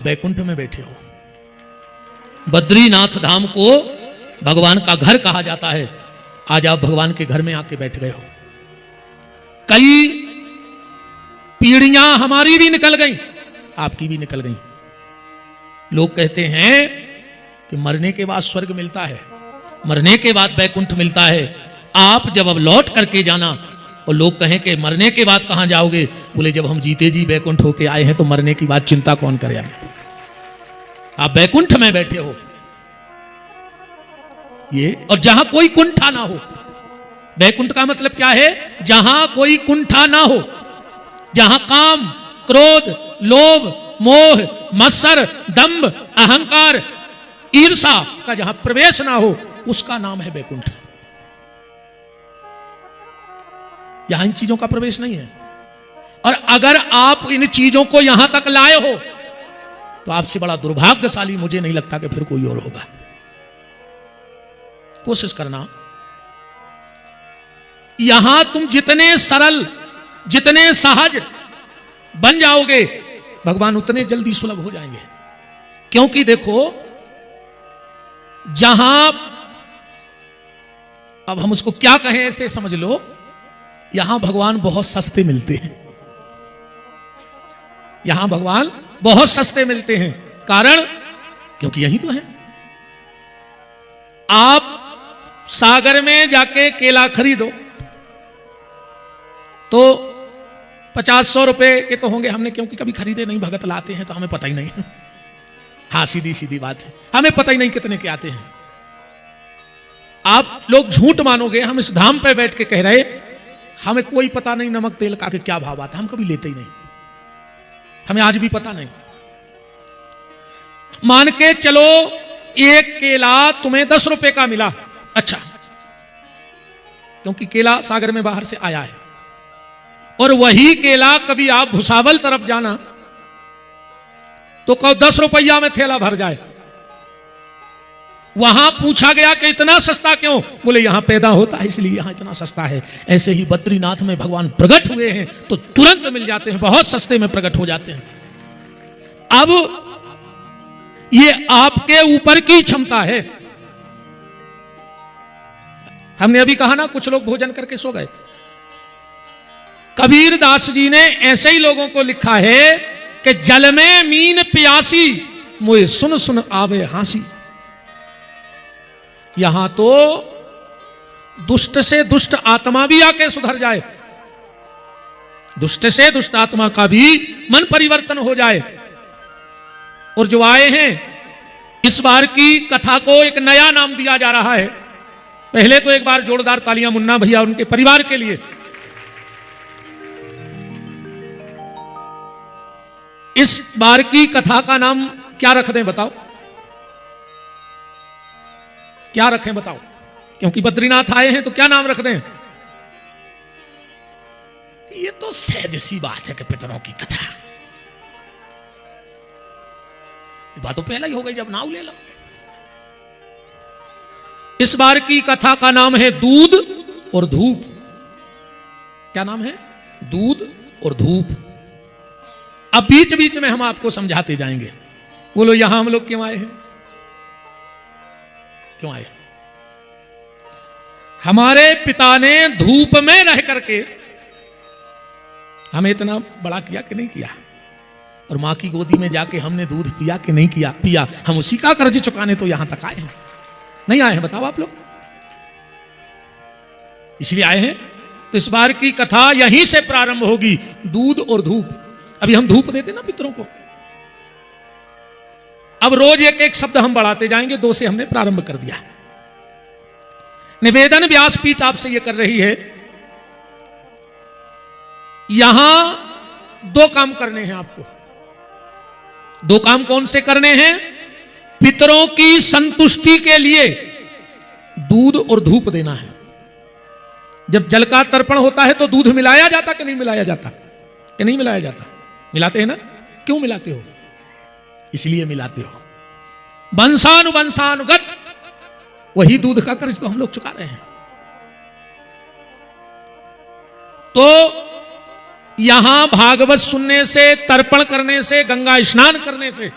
बैकुंठ में बैठे हो। बद्रीनाथ धाम को भगवान का घर कहा जाता है। आज आप भगवान के घर में आके बैठ गए हो। कई पीढ़ियां हमारी भी निकल गई, आपकी भी निकल गई। लोग कहते हैं कि मरने के बाद स्वर्ग मिलता है, मरने के बाद बैकुंठ मिलता है। आप जब अब लौट करके जाना और लोग कहें कि मरने के बाद कहां जाओगे, बोले जब हम जीते जी बैकुंठ होके आए हैं तो मरने की बात चिंता कौन करे। आप बैकुंठ में बैठे हो ये, और जहां कोई कुंठा ना हो। बैकुंठ का मतलब क्या है? जहां कोई कुंठा ना हो, जहां काम, क्रोध, लोभ, मोह, मत्सर, दंभ, अहंकार, ईर्षा का जहां प्रवेश ना हो, उसका नाम है बैकुंठ। यहां इन चीजों का प्रवेश नहीं है। और अगर आप इन चीजों को यहां तक लाए हो तो आपसे बड़ा दुर्भाग्यशाली मुझे नहीं लगता कि फिर कोई और होगा। कोशिश करना, यहां तुम जितने सरल, जितने सहज बन जाओगे, भगवान उतने जल्दी सुलभ हो जाएंगे। क्योंकि देखो, जहां, अब हम उसको क्या कहें ऐसे समझ लो, यहां भगवान बहुत सस्ते मिलते हैं। यहां भगवान बहुत सस्ते मिलते हैं। कारण, क्योंकि यही तो है। आप सागर में जाके केला खरीदो तो 50-100 रुपए के तो होंगे। हमने क्योंकि कभी खरीदे नहीं, भगत लाते हैं तो हमें पता ही नहीं। हाँ, सीधी सीधी बात है, हमें पता ही नहीं कितने के आते हैं। आप लोग झूठ मानोगे, हम इस धाम पे बैठ के कह रहे हमें कोई पता नहीं नमक तेल का कि क्या भाव आता, हम कभी लेते ही नहीं, हमें आज भी पता नहीं। मान के चलो एक केला तुम्हें 10 रुपए का मिला, अच्छा, क्योंकि केला सागर में बाहर से आया है। और वही केला कभी आप भुसावल तरफ जाना तो कहो 10 रुपया में थैला भर जाए। वहां पूछा गया कि इतना सस्ता क्यों, बोले यहां पैदा होता है इसलिए यहां इतना सस्ता है। ऐसे ही बद्रीनाथ में भगवान प्रकट हुए हैं तो तुरंत मिल जाते हैं, बहुत सस्ते में प्रकट हो जाते हैं। अब ये आपके ऊपर की क्षमता है। हमने अभी कहा ना, कुछ लोग भोजन करके सो गए। कबीर दास जी ने ऐसे ही लोगों को लिखा है कि जल में मीन प्यासी, मुझे सुन सुन आवे हांसी। यहां तो दुष्ट से दुष्ट आत्मा भी आके सुधर जाए, दुष्ट से दुष्ट आत्मा का भी मन परिवर्तन हो जाए। और जो आए हैं, इस बार की कथा को एक नया नाम दिया जा रहा है। पहले तो एक बार जोरदार तालियां मुन्ना भैया उनके परिवार के लिए। इस बार की कथा का नाम क्या रख दें बताओ, क्या रखें बताओ? क्योंकि बद्रीनाथ आए हैं तो क्या नाम रख दें? ये तो सहज सी बात है कि पितरों की कथा। ये बात तो पहले ही हो गई जब नाम ले लो। इस बार की कथा का नाम है दूध और धूप। क्या नाम है? दूध और धूप। अब बीच बीच में हम आपको समझाते जाएंगे। बोलो यहां हम लोग क्यों आए हैं? क्यों आए? हमारे पिता ने धूप में रह करके हमें इतना बड़ा किया कि नहीं किया? और मां की गोदी में जाके हमने दूध पिया कि नहीं किया? पिया। हम उसी का कर्ज चुकाने तो यहां तक आए हैं। नहीं आए हैं? बताओ आप लोग। इसलिए आए हैं। तो इस बार की कथा यहीं से प्रारंभ होगी, दूध और धूप। अभी हम धूप देते ना पितरों को, अब रोज एक एक शब्द हम बढ़ाते जाएंगे। 2 से हमने प्रारंभ कर दिया। निवेदन व्यासपीठ आपसे यह कर रही है, यहां 2 काम करने हैं आपको। 2 काम कौन से करने हैं? पितरों की संतुष्टि के लिए दूध और धूप देना है। जब जल का तर्पण होता है तो दूध मिलाया जाता कि नहीं मिलाया जाता? कि नहीं मिलाया जाता? मिलाते हैं ना? क्यों मिलाते हो? इसलिए मिलाते हो। वंशानुवंशानुगत वही दूध का कर्ज तो हम लोग चुका रहे हैं। तो यहां भागवत सुनने से, तर्पण करने से, गंगा स्नान करने से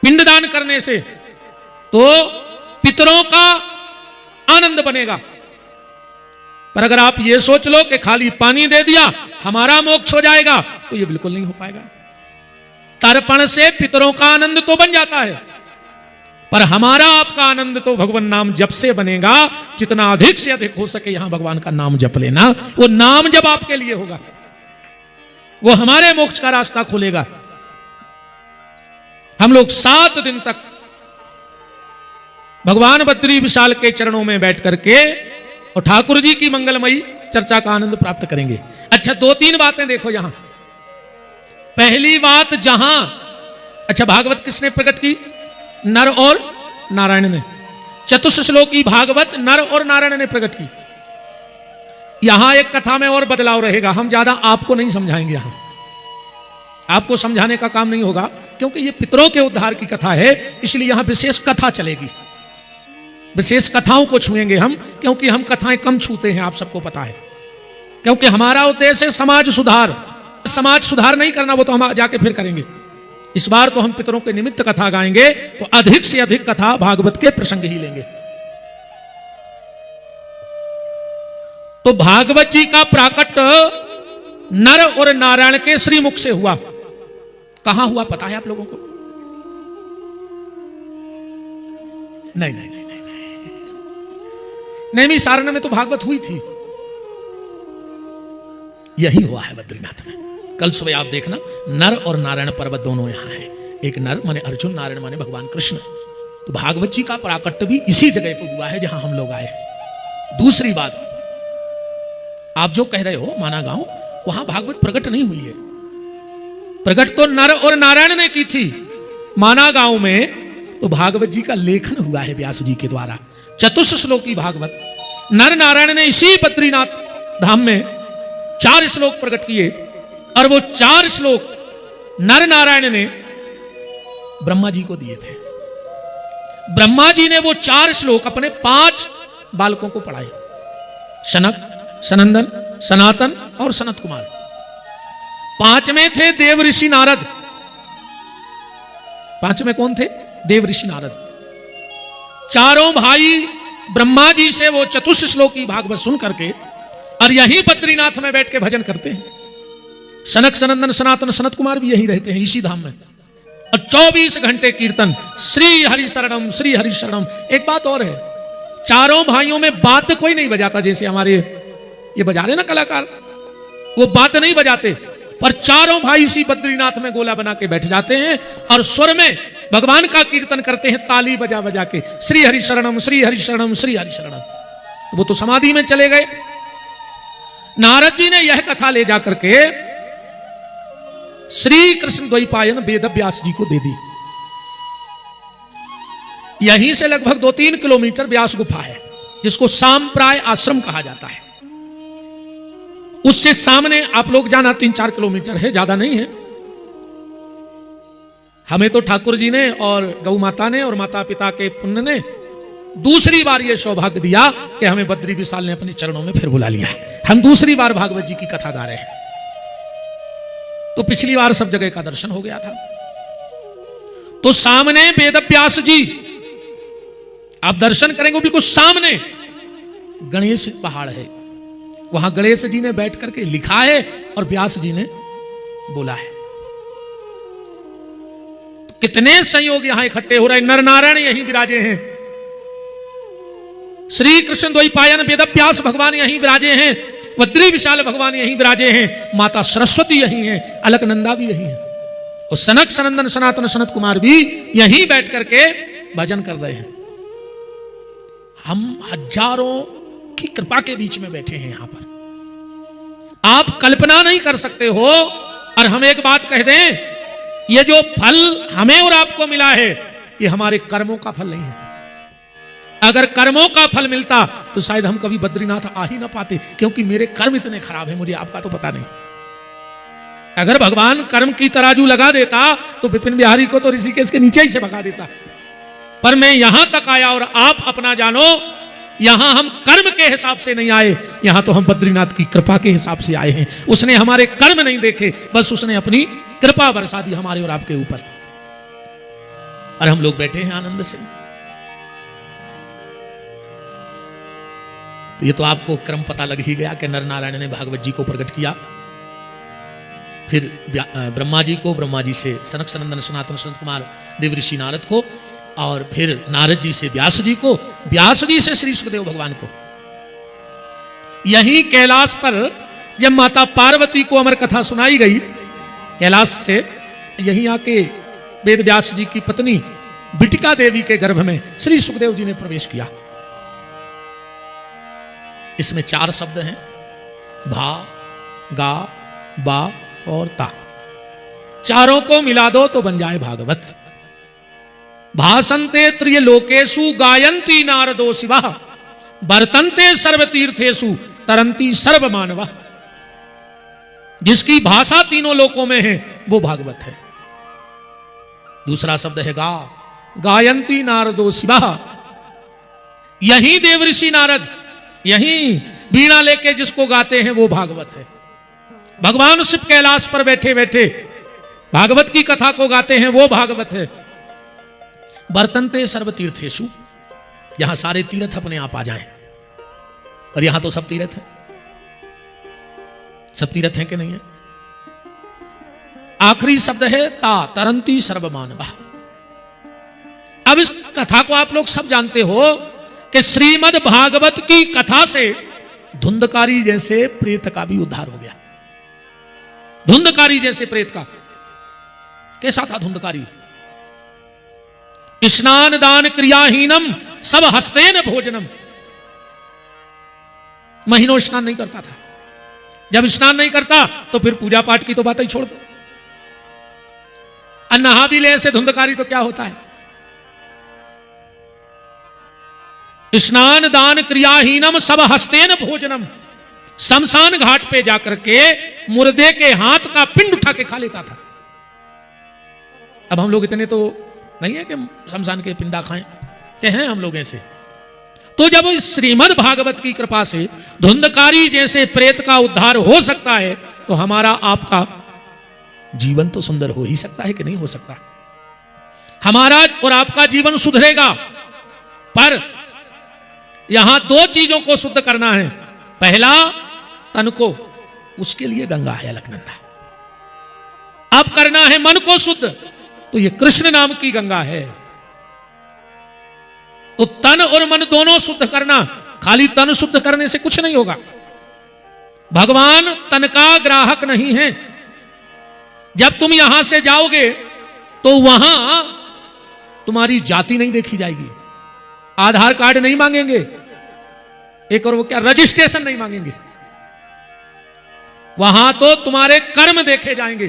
पिंडदान करने से तो पितरों का आनंद बनेगा। पर अगर आप ये सोच लो कि खाली पानी दे दिया हमारा मोक्ष हो जाएगा, तो ये बिल्कुल नहीं हो पाएगा। तर्पण से पितरों का आनंद तो बन जाता है, पर हमारा आपका आनंद तो भगवान नाम जप से बनेगा। जितना अधिक से अधिक हो सके यहां भगवान का नाम जप लेना। वो नाम जब आपके लिए होगा, वो हमारे मोक्ष का रास्ता खोलेगा। हम लोग 7 दिन तक भगवान बद्री विशाल के चरणों में बैठ करके और ठाकुर जी की मंगलमयी चर्चा का आनंद प्राप्त करेंगे। अच्छा, 2-3 बातें देखो यहां। पहली बात, जहां अच्छा भागवत किसने प्रकट की? नर और नारायण ने। चतुश्लोकी भागवत नर और नारायण ने प्रकट की। यहां एक कथा में और बदलाव रहेगा, हम ज्यादा आपको नहीं समझाएंगे। यहां आपको समझाने का काम नहीं होगा, क्योंकि यह पितरों के उद्धार की कथा है, इसलिए यहां विशेष कथा चलेगी। विशेष कथाओं को छुएंगे हम, क्योंकि हम कथाएं कम छूते हैं, आप सबको पता है। क्योंकि हमारा उद्देश्य है समाज सुधार। समाज सुधार नहीं करना, वो तो हम जाके फिर करेंगे। इस बार तो हम पितरों के निमित्त कथा गाएंगे, तो अधिक से अधिक कथा भागवत के प्रसंग ही लेंगे। तो भागवत जी का प्राकट नर और नारायण के श्रीमुख से हुआ। कहां हुआ पता है आप लोगों को? नहीं नहीं नहीं नहीं नैमी सारण में तो भागवत हुई थी। यही हुआ है बद्रीनाथ में। कल सुबह आप देखना, नर और नारायण पर्वत दोनों यहां है। एक नर माने अर्जुन, नारायण माने भगवान कृष्ण। तो भागवत जी का प्राकट्य भी इसी जगह पर हुआ है जहां हम लोग आए। दूसरी बात, आप जो कह रहे हो माना गांव, वहां भागवत प्रकट नहीं हुई है। प्रकट तो नर और नारायण ने की थी। माना गांव में तो भागवत जी का लेखन हुआ है व्यास जी के द्वारा। चतुश्लोकी भागवत नर नारायण ने इसी बद्रीनाथ धाम में 4 श्लोक प्रकट किए, और वो 4 श्लोक नर नारायण ने ब्रह्मा जी को दिए थे। ब्रह्मा जी ने वो 4 श्लोक अपने 5 बालकों को पढ़ाए, सनक, सनंदन, सनातन और सनत कुमार। 5वें थे देव ऋषि नारद। 5वें कौन थे? देव ऋषि नारद। चारों भाई ब्रह्मा जी से वो चतुश्लोकी भागवत सुन करके और यहीं बद्रीनाथ में बैठ के भजन करते हैं। सनक, सनंदन, सनातन, सनत कुमार भी यहीं रहते हैं, इसी धाम में। और 24 घंटे कीर्तन, श्री हरि शरणम, श्री हरि शरणम। एक बात और है, चारों भाइयों में बात कोई नहीं बजाता, जैसे हमारे ये बजा रहे ना कलाकार, वो बात नहीं बजाते, पर चारों भाई इसी बद्रीनाथ में गोला बना के बैठ जाते हैं और स्वर में भगवान का कीर्तन करते हैं, ताली बजा बजा के, श्री हरि शरणम, श्री हरि शरणम, श्री हरि शरणम। वो तो समाधि में चले गए। नारद जी ने यह कथा ले जाकर के श्री कृष्ण द्वैपायन वेद व्यास जी को दे दी। यहीं से लगभग 2-3 किलोमीटर व्यास गुफा है, जिसको साम्प्राय आश्रम कहा जाता है। उससे सामने आप लोग जाना 3-4 किलोमीटर है, ज्यादा नहीं है। हमें तो ठाकुर जी ने और गौ माता ने और माता पिता के पुण्य ने दूसरी बार ये सौभाग्य दिया कि हमें बद्री विशाल ने अपने चरणों में फिर बुला लिया। हम दूसरी बार भागवत जी की कथा गा रहे हैं। तो पिछली बार सब जगह का दर्शन हो गया था। तो सामने वेद व्यास जी, आप दर्शन करेंगे बिल्कुल सामने गणेश पहाड़ है। वहां गणेश जी ने बैठ करके लिखा है और व्यास जी ने बोला है। तो कितने संयोग यहां इकट्ठे हो रहे हैं। नर नारायण यहीं विराजे हैं, श्री कृष्ण द्वैपायन वेद व्यास भगवान यहीं विराजे हैं, बद्री विशाल भगवान यहीं विराजे हैं, माता सरस्वती यहीं है, अलकनंदा भी यहीं है, और सनक, सनंदन, सनातन, सनत कुमार भी यहीं बैठ करके भजन कर रहे हैं। हम हजारों की कृपा के बीच में बैठे हैं यहां पर। आप कल्पना नहीं कर सकते हो। और हम एक बात कह दें, ये जो फल हमें और आपको मिला है, ये हमारे कर्मों का फल नहीं है। अगर कर्मों का फल मिलता तो शायद हम कभी बद्रीनाथ आ ही ना पाते, क्योंकि मेरे कर्म इतने खराब हैं, मुझे आपका तो पता नहीं। अगर भगवान कर्म की तराजू लगा देता तो विपिन बिहारी को तो ऋषिकेश के नीचे ही से भगा देता। पर मैं यहां तक आया, और आप अपना जानो, यहां हम कर्म के हिसाब से नहीं आए, यहां तो हम बद्रीनाथ की कृपा के हिसाब से आए हैं। उसने हमारे कर्म नहीं देखे, बस उसने अपनी कृपा बरसा दी हमारे और आपके ऊपर। और हम लोग बैठे हैं आनंद से। तो ये तो आपको क्रम पता लग ही गया कि नर नारायण ने भागवत जी को प्रकट किया, फिर ब्रह्मा जी को, ब्रह्मा जी से सनक सनंदन सनातन संत कुमार देव ऋषि नारद को, और फिर नारद जी से व्यास जी को, व्यास जी से श्री सुखदेव भगवान को। यही कैलाश पर जब माता पार्वती को अमर कथा सुनाई गई, कैलाश से यहीं आके वेद व्यास जी की पत्नी बिटिका देवी के गर्भ में श्री सुखदेव जी ने प्रवेश किया। इसमें 4 शब्द हैं, भा, गा, बा और ता। चारों को मिला दो तो बन जाए भागवत। भासन्ते त्रिय लोकेशु गायन्ति नारदो शिवा, वर्तन्ते सर्व तीर्थेषु तरन्ति सर्व मानवा। जिसकी भाषा तीनों लोकों में है वो भागवत है। दूसरा शब्द है गा, गायन्ति नारदो शिवा। यही देवऋषि नारद यही वीणा लेके जिसको गाते हैं वो भागवत है। भगवान शिव कैलाश पर बैठे बैठे भागवत की कथा को गाते हैं वो भागवत है। वर्तन्ते सर्व तीर्थेषु, यहां सारे तीर्थ अपने आप आ जाएं, और यहां तो सब तीर्थ है। सब तीर्थ हैं कि नहीं है? आखिरी शब्द है ता, तरंती सर्व मानवा। अब इस कथा को आप लोग सब जानते हो कि श्रीमद् भागवत की कथा से धुंधकारी जैसे प्रेत का भी उद्धार हो गया। धुंधकारी जैसे प्रेत का कैसा था? धुंधकारी स्नान दान क्रियाहीनम सब हस्तेन भोजनम। महीनों स्नान नहीं करता था। जब स्नान नहीं करता तो फिर पूजा पाठ की तो बात ही छोड़ दो। नहा भी ले ऐसे धुंधकारी तो क्या होता है? स्नान दान क्रियाहीनम सब हस्तेन भोजनम। शमशान घाट पे जाकर के मुर्दे के हाथ का पिंड उठा के खा लेता था। अब हम लोग इतने तो नहीं है कि शमशान के पिंडा खाएं, कि हैं हम लोग ऐसे। तो जब इस श्रीमद् भागवत की कृपा से धुंधकारी जैसे प्रेत का उद्धार हो सकता है, तो हमारा आपका जीवन तो सुंदर हो ही सकता है कि नहीं हो सकता? हमारा और आपका जीवन सुधरेगा, पर यहां 2 चीजों को शुद्ध करना है। पहला तन को, उसके लिए गंगा है अलकनंदा। अब करना है मन को शुद्ध, तो ये कृष्ण नाम की गंगा है। तो तन और मन दोनों शुद्ध करना, खाली तन शुद्ध करने से कुछ नहीं होगा। भगवान तन का ग्राहक नहीं है। जब तुम यहां से जाओगे तो वहां तुम्हारी जाति नहीं देखी जाएगी, आधार कार्ड नहीं मांगेंगे, एक और वो क्या रजिस्ट्रेशन नहीं मांगेंगे। वहां तो तुम्हारे कर्म देखे जाएंगे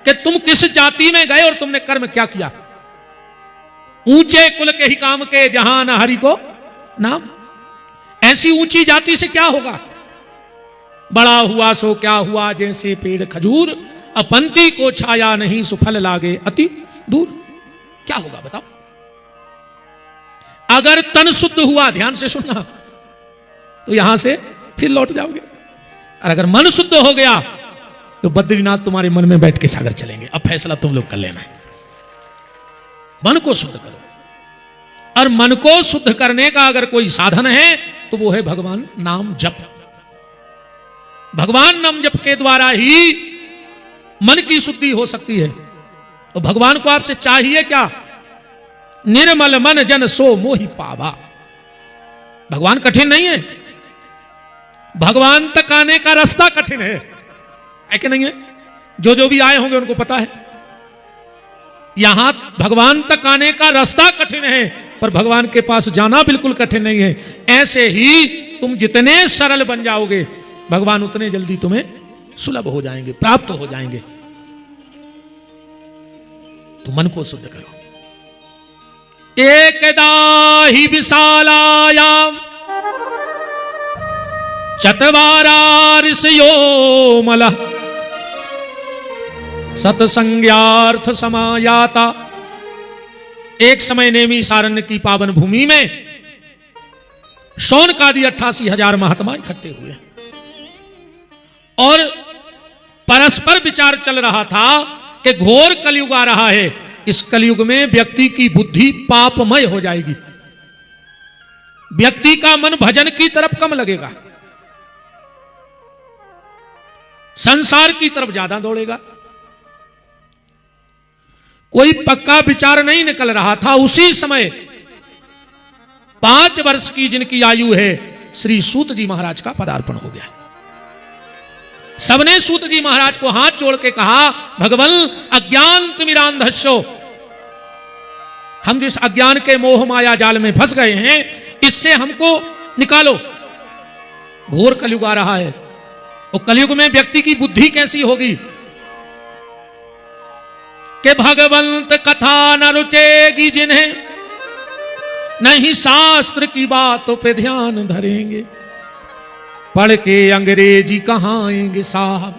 कि तुम किस जाति में गए और तुमने कर्म क्या किया। ऊंचे कुल के ही काम के जहां न हरि को नाम। ऐसी ऊंची जाति से क्या होगा? बड़ा हुआ सो क्या हुआ, जैसे पेड़ खजूर, अपंती को छाया नहीं सुफल लागे अति दूर। क्या होगा बताओ? अगर तन शुद्ध हुआ, ध्यान से सुनना, तो यहां से फिर लौट जाओगे। और अगर मन शुद्ध हो गया तो बद्रीनाथ तुम्हारे मन में बैठ के सागर चलेंगे। अब फैसला तुम लोग कर लेना है। मन को शुद्ध करो, और मन को शुद्ध करने का अगर कोई साधन है तो वो है भगवान नाम जप। भगवान नाम जप के द्वारा ही मन की शुद्धि हो सकती है। तो भगवान को आपसे चाहिए क्या? निर्मल मन जन सो मोहि पावा। भगवान कठिन नहीं है, भगवान तक आने का रास्ता कठिन है कि नहीं है? जो भी आए होंगे उनको पता है। यहां भगवान तक आने का रास्ता कठिन है, पर भगवान के पास जाना बिल्कुल कठिन नहीं है। ऐसे ही तुम जितने सरल बन जाओगे, भगवान उतने जल्दी तुम्हें सुलभ हो जाएंगे, प्राप्त हो जाएंगे। तो मन को शुद्ध करो। एकदा ही विशालायाम चत्वारा ऋषयो मलः सत्संज्ञार्थ समायाता। एक समय नेमी सारण्य की पावन भूमि में शौनकादि 88,000 महात्मा इकट्ठे हुए और परस्पर विचार चल रहा था कि घोर कलयुग आ रहा है इस कलयुग में व्यक्ति की बुद्धि पापमय हो जाएगी, व्यक्ति का मन भजन की तरफ कम लगेगा, संसार की तरफ ज्यादा दौड़ेगा। कोई पक्का विचार नहीं निकल रहा था, उसी समय 5 वर्ष की जिनकी आयु है, श्री सूत जी महाराज का पदार्पण हो गया। सबने सूत जी महाराज को हाथ जोड़ के कहा, भगवन अज्ञान तिमिरांधस्यो, हम जिस अज्ञान के मोह माया जाल में फंस गए हैं, इससे हमको निकालो। घोर कलयुग आ रहा है, और कलयुग में व्यक्ति की बुद्धि कैसी होगी कि भगवंत कथा न रुचेगी जिन्हें, नहीं शास्त्र की बातों पे ध्यान धरेंगे, पढ़ के अंग्रेजी कहाँ आएंगे साहब,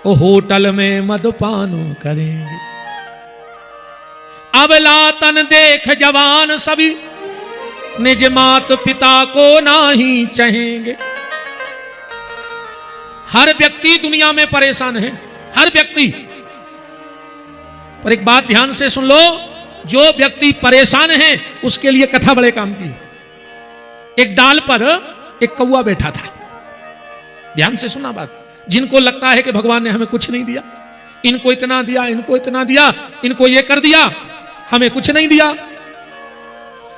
वो होटल में मदपान करेंगे। अब लातन देख जवान सभी, निज मात पिता को नाही चाहेंगे। हर व्यक्ति दुनिया में परेशान है, हर व्यक्ति। पर एक बात ध्यान से सुन लो, जो व्यक्ति परेशान है उसके लिए कथा बड़े काम की। एक डाल पर एक कौवा बैठा था, ध्यान से सुना बात। जिनको लगता है कि भगवान ने हमें कुछ नहीं दिया, इनको इतना दिया, इनको इतना दिया, इनको ये कर दिया, हमें कुछ नहीं दिया।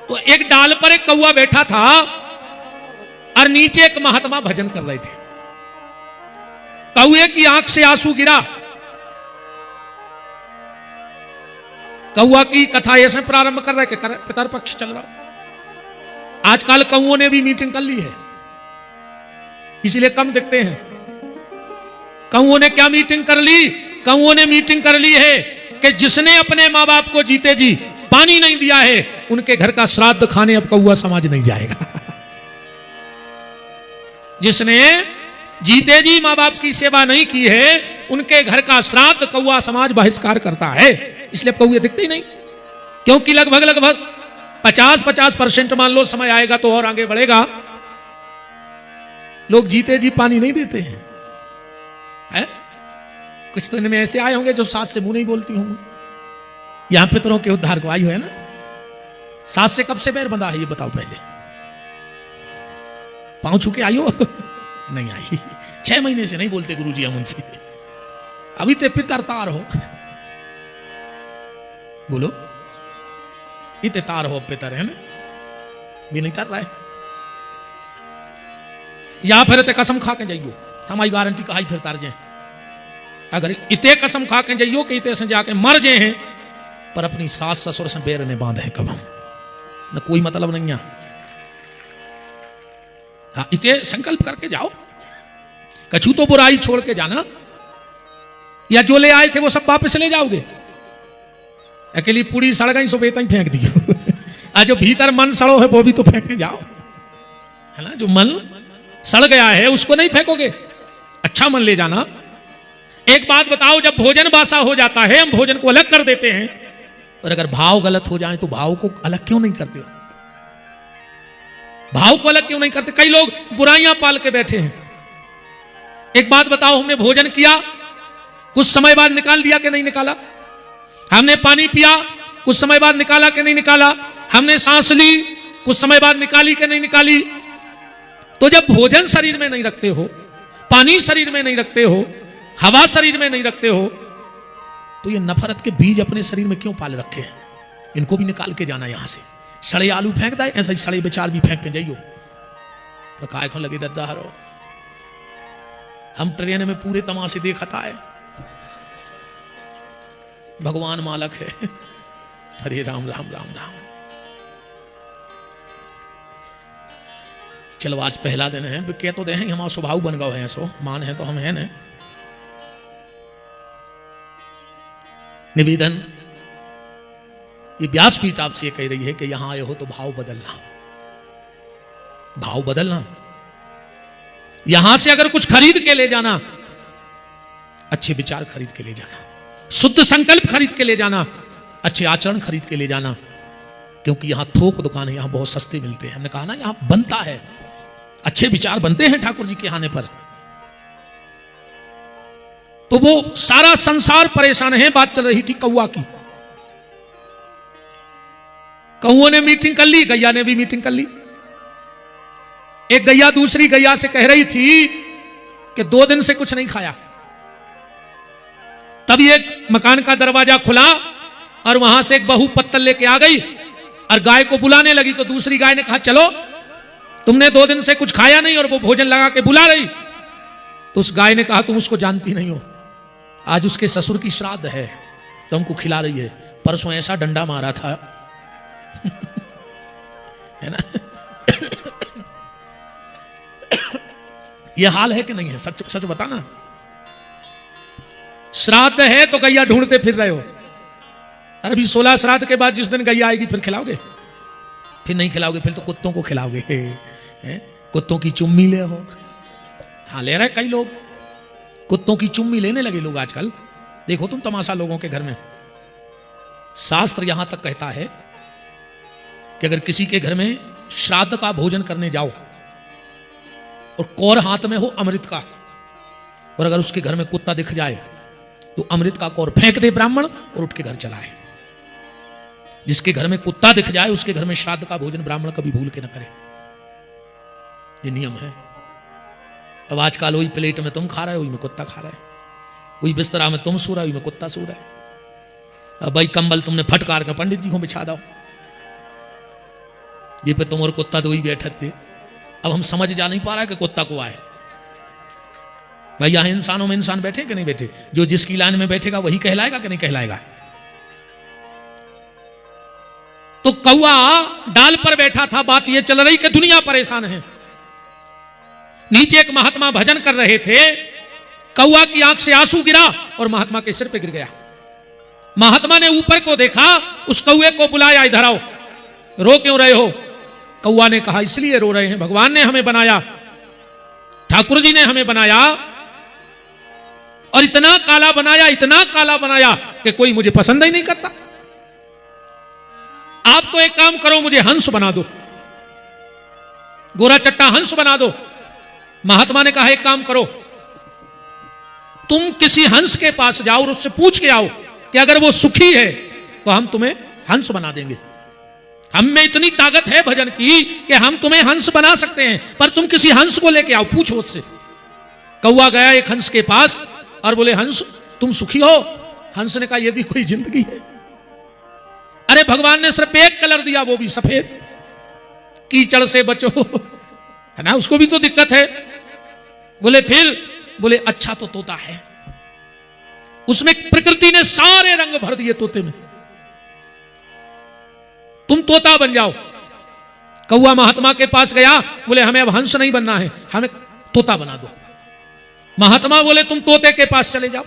तो एक डाल पर एक कौवा बैठा था और नीचे एक महात्मा भजन कर रहे थे। कौवे की आंख से आंसू गिरा। कौवा की कथा ऐसे प्रारंभ कर रहे कि पितरपक्ष चल रहा। आजकल कौओं ने भी मीटिंग कर ली है, इसलिए कम दिखते हैं। कौओं ने क्या मीटिंग कर ली? कौओं ने मीटिंग कर ली है कि जिसने अपने मां बाप को जीते जी पानी नहीं दिया है, उनके घर का श्राद्ध खाने अब कौआ समाज नहीं जाएगा। जिसने जीते जी मां बाप की सेवा नहीं की है, उनके घर का श्राद्ध कौआ समाज बहिष्कार करता है। इसलिए कौए दिखते ही नहीं, क्योंकि लगभग 50% मान लो समय आएगा तो और आगे बढ़ेगा, लोग जीते जी पानी नहीं देते हैं। है? कुछ तो इनमें ऐसे आए होंगे जो सास से मुंह नहीं बोलती होंगी। यहां पितरों के उद्धार को आई है ना। सास से कब से बैर बंधा है ये बताओ पहले? पांव छू के आई हो? नहीं आई। 6 महीने से नहीं बोलते गुरुजी हम उनसे, अभी ते पितर तार हो। बोलो, इतने तार हो पितर है ना, भी नहीं तर रहा है। या फिर ते कसम खा के जाइयो, हमारी गारंटी कहा फिर तार जाए। अगर इतने कसम खा के जाइयो कि इतने से जाके मर जाए हैं, पर अपनी सास ससुर से बेर ने बांधे कब हम न, कोई मतलब नहीं है। हाँ, इतने संकल्प करके जाओ। कछु तो बुराई छोड़ के जाना, या जो ले आए थे वो सब वापस ले जाओगे। अकेली पूरी सड़ गई सो बेता ही फेंक दियो। आज जो भीतर मन सड़ो है वो भी तो फेंक के जाओ, है ना। जो मन सड़ गया है उसको नहीं फेंकोगे, अच्छा मन ले जाना। एक बात बताओ, जब भोजन बासा हो जाता है हम भोजन को अलग कर देते हैं, और अगर भाव गलत हो जाए तो भाव को अलग क्यों नहीं करते हो? भाव को अलग क्यों नहीं करते? कई लोग बुराइयां पाल के बैठे हैं। एक बात बताओ, हमने भोजन किया, कुछ समय बाद निकाल दिया कि नहीं निकाला? हमने पानी पिया, कुछ समय बाद निकाला कि नहीं निकाला? हमने सांस ली, कुछ समय बाद निकाली कि नहीं निकाली? तो जब भोजन शरीर में नहीं रखते हो, पानी शरीर में नहीं रखते हो, हवा शरीर में नहीं रखते हो, तो ये नफरत के बीज अपने शरीर में क्यों पाल रखे हैं? इनको भी निकाल के जाना यहां से। सड़े आलू फेंक दे, ऐसा ही सड़े विचार भी फेंक के जाइयो तो काय को लगे दद्दा हरो। हम ट्रेन में पूरे तमाशे देखता है, भगवान मालक है। हरे राम राम राम राम। चलो आज पहला दिन है, कह तो दे हमारा स्वभाव बन गए हैं, सो मान है तो हम हैं न। निवेदन, ये व्यासपीठ आपसे कह रही है कि यहां आए हो तो भाव बदलना, भाव बदलना। यहां से अगर कुछ खरीद के ले जाना, अच्छे विचार खरीद के ले जाना, शुद्ध संकल्प खरीद के ले जाना, अच्छे आचरण खरीद के ले जाना, क्योंकि यहां थोक दुकान है, यहां बहुत सस्ते मिलते हैं। हमने कहा ना, यहां बनता है, अच्छे विचार बनते हैं ठाकुर जी के आने पर। तो वो सारा संसार परेशान है। बात चल रही थी कौवा की। कौओं ने मीटिंग कर ली, गैया ने भी मीटिंग कर ली। एक गैया दूसरी गैया से कह रही थी कि 2 दिन से कुछ नहीं खाया। तभी एक मकान का दरवाजा खुला और वहां से एक बहू पत्तल लेके आ गई और गाय को बुलाने लगी। तो दूसरी गाय ने कहा चलो, तुमने 2 दिन से कुछ खाया नहीं और वो भोजन लगा के बुला रही। तो उस गाय ने कहा तुम उसको जानती नहीं हो, आज उसके ससुर की श्राद्ध है तो हमको खिला रही है। परसों ऐसा डंडा मारा था है ना। यह हाल है कि नहीं है? सच सच बताना। श्राद्ध है तो गैया ढूंढते फिर रहे हो। अरे अभी 16 श्राद्ध के बाद जिस दिन गैया आएगी फिर खिलाओगे? फिर नहीं खिलाओगे, फिर तो कुत्तों को खिलाओगे। कुत्तों की चुम्मी ले हो। हाँ, ले रहे कई लोग, कुत्तों की चुम्मी लेने लगे लोग आजकल। देखो तुम तमाशा लोगों के घर में। शास्त्र यहां तक कहता है कि अगर किसी के घर में श्राद्ध का भोजन करने जाओ और कौर हाथ में हो अमृत का, और अगर उसके घर में कुत्ता दिख जाए तो अमृत का कौर फेंक दे ब्राह्मण और उठ के घर चलाए। जिसके घर में कुत्ता दिख जाए उसके घर में श्राद्ध का भोजन ब्राह्मण कभी भूल के न करे। ये नियम है। अब आजकल वही प्लेट में तुम खा रहे हो, वही में कुत्ता खा रहा है। वही बिस्तरा में तुम सो रहे हो, वही में कुत्ता सो रहा है। अब भाई कंबल तुमने फटकार के पंडित जी को बिछा दो, ये पे तुम और कुत्ता तो वही बैठे थे। अब हम समझ जा नहीं पा रहा है कि कुत्ता को आए। भाई यहां इंसानों में इंसान बैठे कि नहीं बैठे? जो जिसकी लाइन में बैठेगा वही कहलाएगा कि नहीं कहलाएगा? तो कौआ डाल पर बैठा था। बात यह चल रही कि दुनिया परेशान है। नीचे एक महात्मा भजन कर रहे थे। कौआ की आंख से आंसू गिरा और महात्मा के सिर पे गिर गया। महात्मा ने ऊपर को देखा, उस कौए को बुलाया, इधर आओ, रो क्यों रहे हो? कौआ ने कहा इसलिए रो रहे हैं, भगवान ने हमें बनाया, ठाकुर जी ने हमें बनाया और इतना काला बनाया, इतना काला बनाया कि कोई मुझे पसंद ही नहीं करता। आप तो एक काम करो, मुझे हंस बना दो, गोरा चट्टा हंस बना दो। महात्मा ने कहा एक काम करो, तुम किसी हंस के पास जाओ और उससे पूछ के आओ कि अगर वो सुखी है तो हम तुम्हें हंस बना देंगे। हम में इतनी ताकत है भजन की कि हम तुम्हें हंस बना सकते हैं, पर तुम किसी हंस को लेके आओ, पूछो उससे। कौआ गया एक हंस के पास और बोले हंस तुम सुखी हो? हंस ने कहा यह भी कोई जिंदगी है? अरे भगवान ने सिर्फ एक कलर दिया, वो भी सफेद। कीचड़ से बचो, है ना, उसको भी तो दिक्कत है। बोले फिर? बोले अच्छा तो तोता है, उसमें प्रकृति ने सारे रंग भर दिए तोते में, तुम तोता बन जाओ। कौआ महात्मा के पास गया, बोले हमें अब हंस नहीं बनना है, हमें तोता बना दो। महात्मा बोले तुम तोते के पास चले जाओ,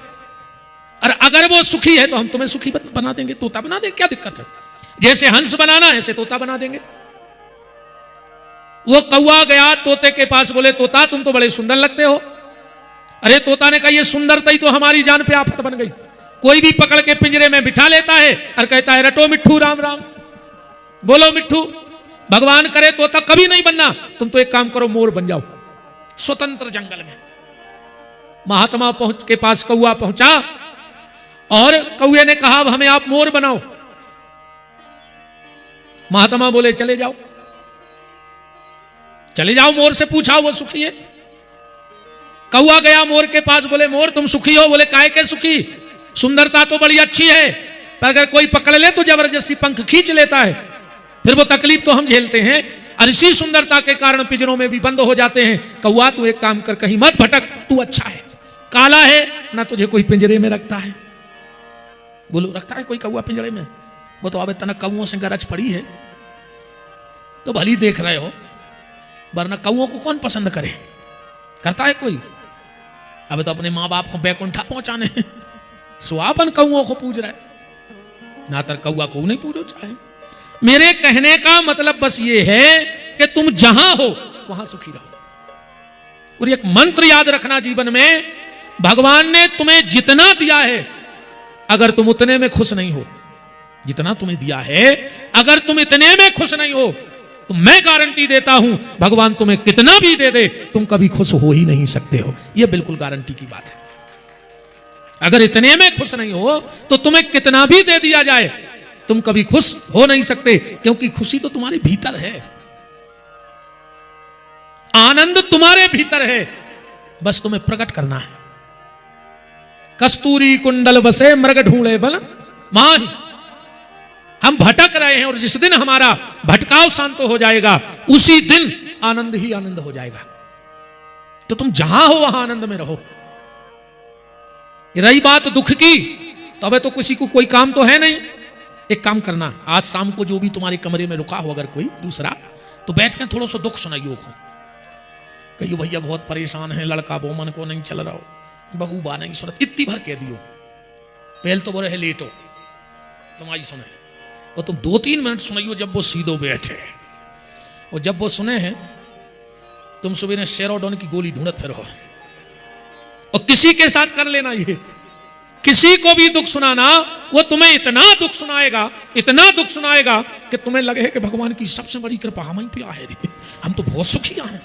और अगर वो सुखी है तो हम तुम्हें सुखी बना देंगे, तोता बना देंगे, क्या दिक्कत है? जैसे हंस बनाना है ऐसे तोता बना देंगे। वो कौआ गया तोते के पास, बोले तोता तुम तो बड़े सुंदर लगते हो। अरे तोता ने कहा ये सुंदरता ही तो हमारी जान पे आफत बन गई। कोई भी पकड़ के पिंजरे में बिठा लेता है और कहता है रटो मिट्ठू राम राम, बोलो मिट्ठू। भगवान करे तोता कभी नहीं बनना, तुम तो एक काम करो मोर बन जाओ स्वतंत्र जंगल में। महात्मा के पास कौआ पहुंचा और कौए ने कहा अब हमें आप मोर बनाओ। महात्मा बोले चले जाओ, चले जाओ, मोर से पूछा वो सुखी है। कौआ गया मोर के पास, बोले मोर तुम सुखी हो? बोले काहे के सुखी, सुंदरता तो बड़ी अच्छी है, पर अगर कोई पकड़ ले तो जबरदस्ती पंख खींच लेता है, फिर वो तकलीफ तो हम झेलते हैं, और इसी सुंदरता के कारण पिंजरों में भी बंद हो जाते हैं। कौआ तू एक काम कर, कहीं मत भटक, तू अच्छा है, काला है ना, तुझे कोई पिंजरे में रखता है। बोलो रखता है कोई कौआ पिंजरे में? वो तो अब इतना कौओं से गरज पड़ी है तो भली देख रहे हो, वरना कौओं को कौन पसंद करे? करता है कोई? अब तो अपने माँ बाप को बैकुंठा पहुंचाने सुहापन कौओं को पूज रहा है, ना तर कौआ को नहीं पूजो चाहे। मेरे कहने का मतलब बस ये है कि तुम जहां हो वहां सुखी रहो। और एक मंत्र याद रखना जीवन में, भगवान ने तुम्हें जितना दिया है अगर तुम उतने में खुश नहीं हो, जितना तुम्हें दिया है अगर तुम इतने में खुश नहीं हो तो मैं गारंटी देता हूं भगवान तुम्हें कितना भी दे दे तुम कभी खुश हो ही नहीं सकते हो। यह बिल्कुल गारंटी की बात है। अगर इतने में खुश नहीं हो तो तुम्हें कितना भी दे दिया जाए तुम कभी खुश हो नहीं सकते, क्योंकि खुशी तो तुम्हारे भीतर है, आनंद तुम्हारे भीतर है, बस तुम्हें प्रकट करना है। कस्तूरी कुंडल बसे मृग ढूंढे बल माही। हम भटक रहे हैं, और जिस दिन हमारा भटकाव शांत हो जाएगा उसी दिन आनंद ही आनंद हो जाएगा। तो तुम जहां हो वहां आनंद में रहो। रही बात दुख की, तो अबे तो किसी को कोई काम तो है नहीं। एक काम करना, आज शाम को जो भी तुम्हारे कमरे में रुका हो अगर कोई दूसरा, तो बैठ के थोड़ा सा दुख सुनाइयो को। कहियो भैया बहुत परेशान है, लड़का बोमन को नहीं चल रहा हो, बहू बा नहीं सुनत, इतनी भर कह दियो। पहले तो बोले है लेटो, तुम्हारी सुने, और तुम 2-3 मिनट सुनाइयो जब वो सीधो बैठे। और जब वो सुने हैं, तुम सुबह शेरोडोन की गोली ढूंढत फिर हो। और किसी के साथ कर लेना, ये किसी को भी दुख सुनाना, वो तुम्हें इतना दुख सुनाएगा, इतना दुख सुनाएगा कि तुम्हें लगे कि भगवान की सबसे बड़ी कृपा हम पे आहे रे, हम तो बहुत सुखी हैं।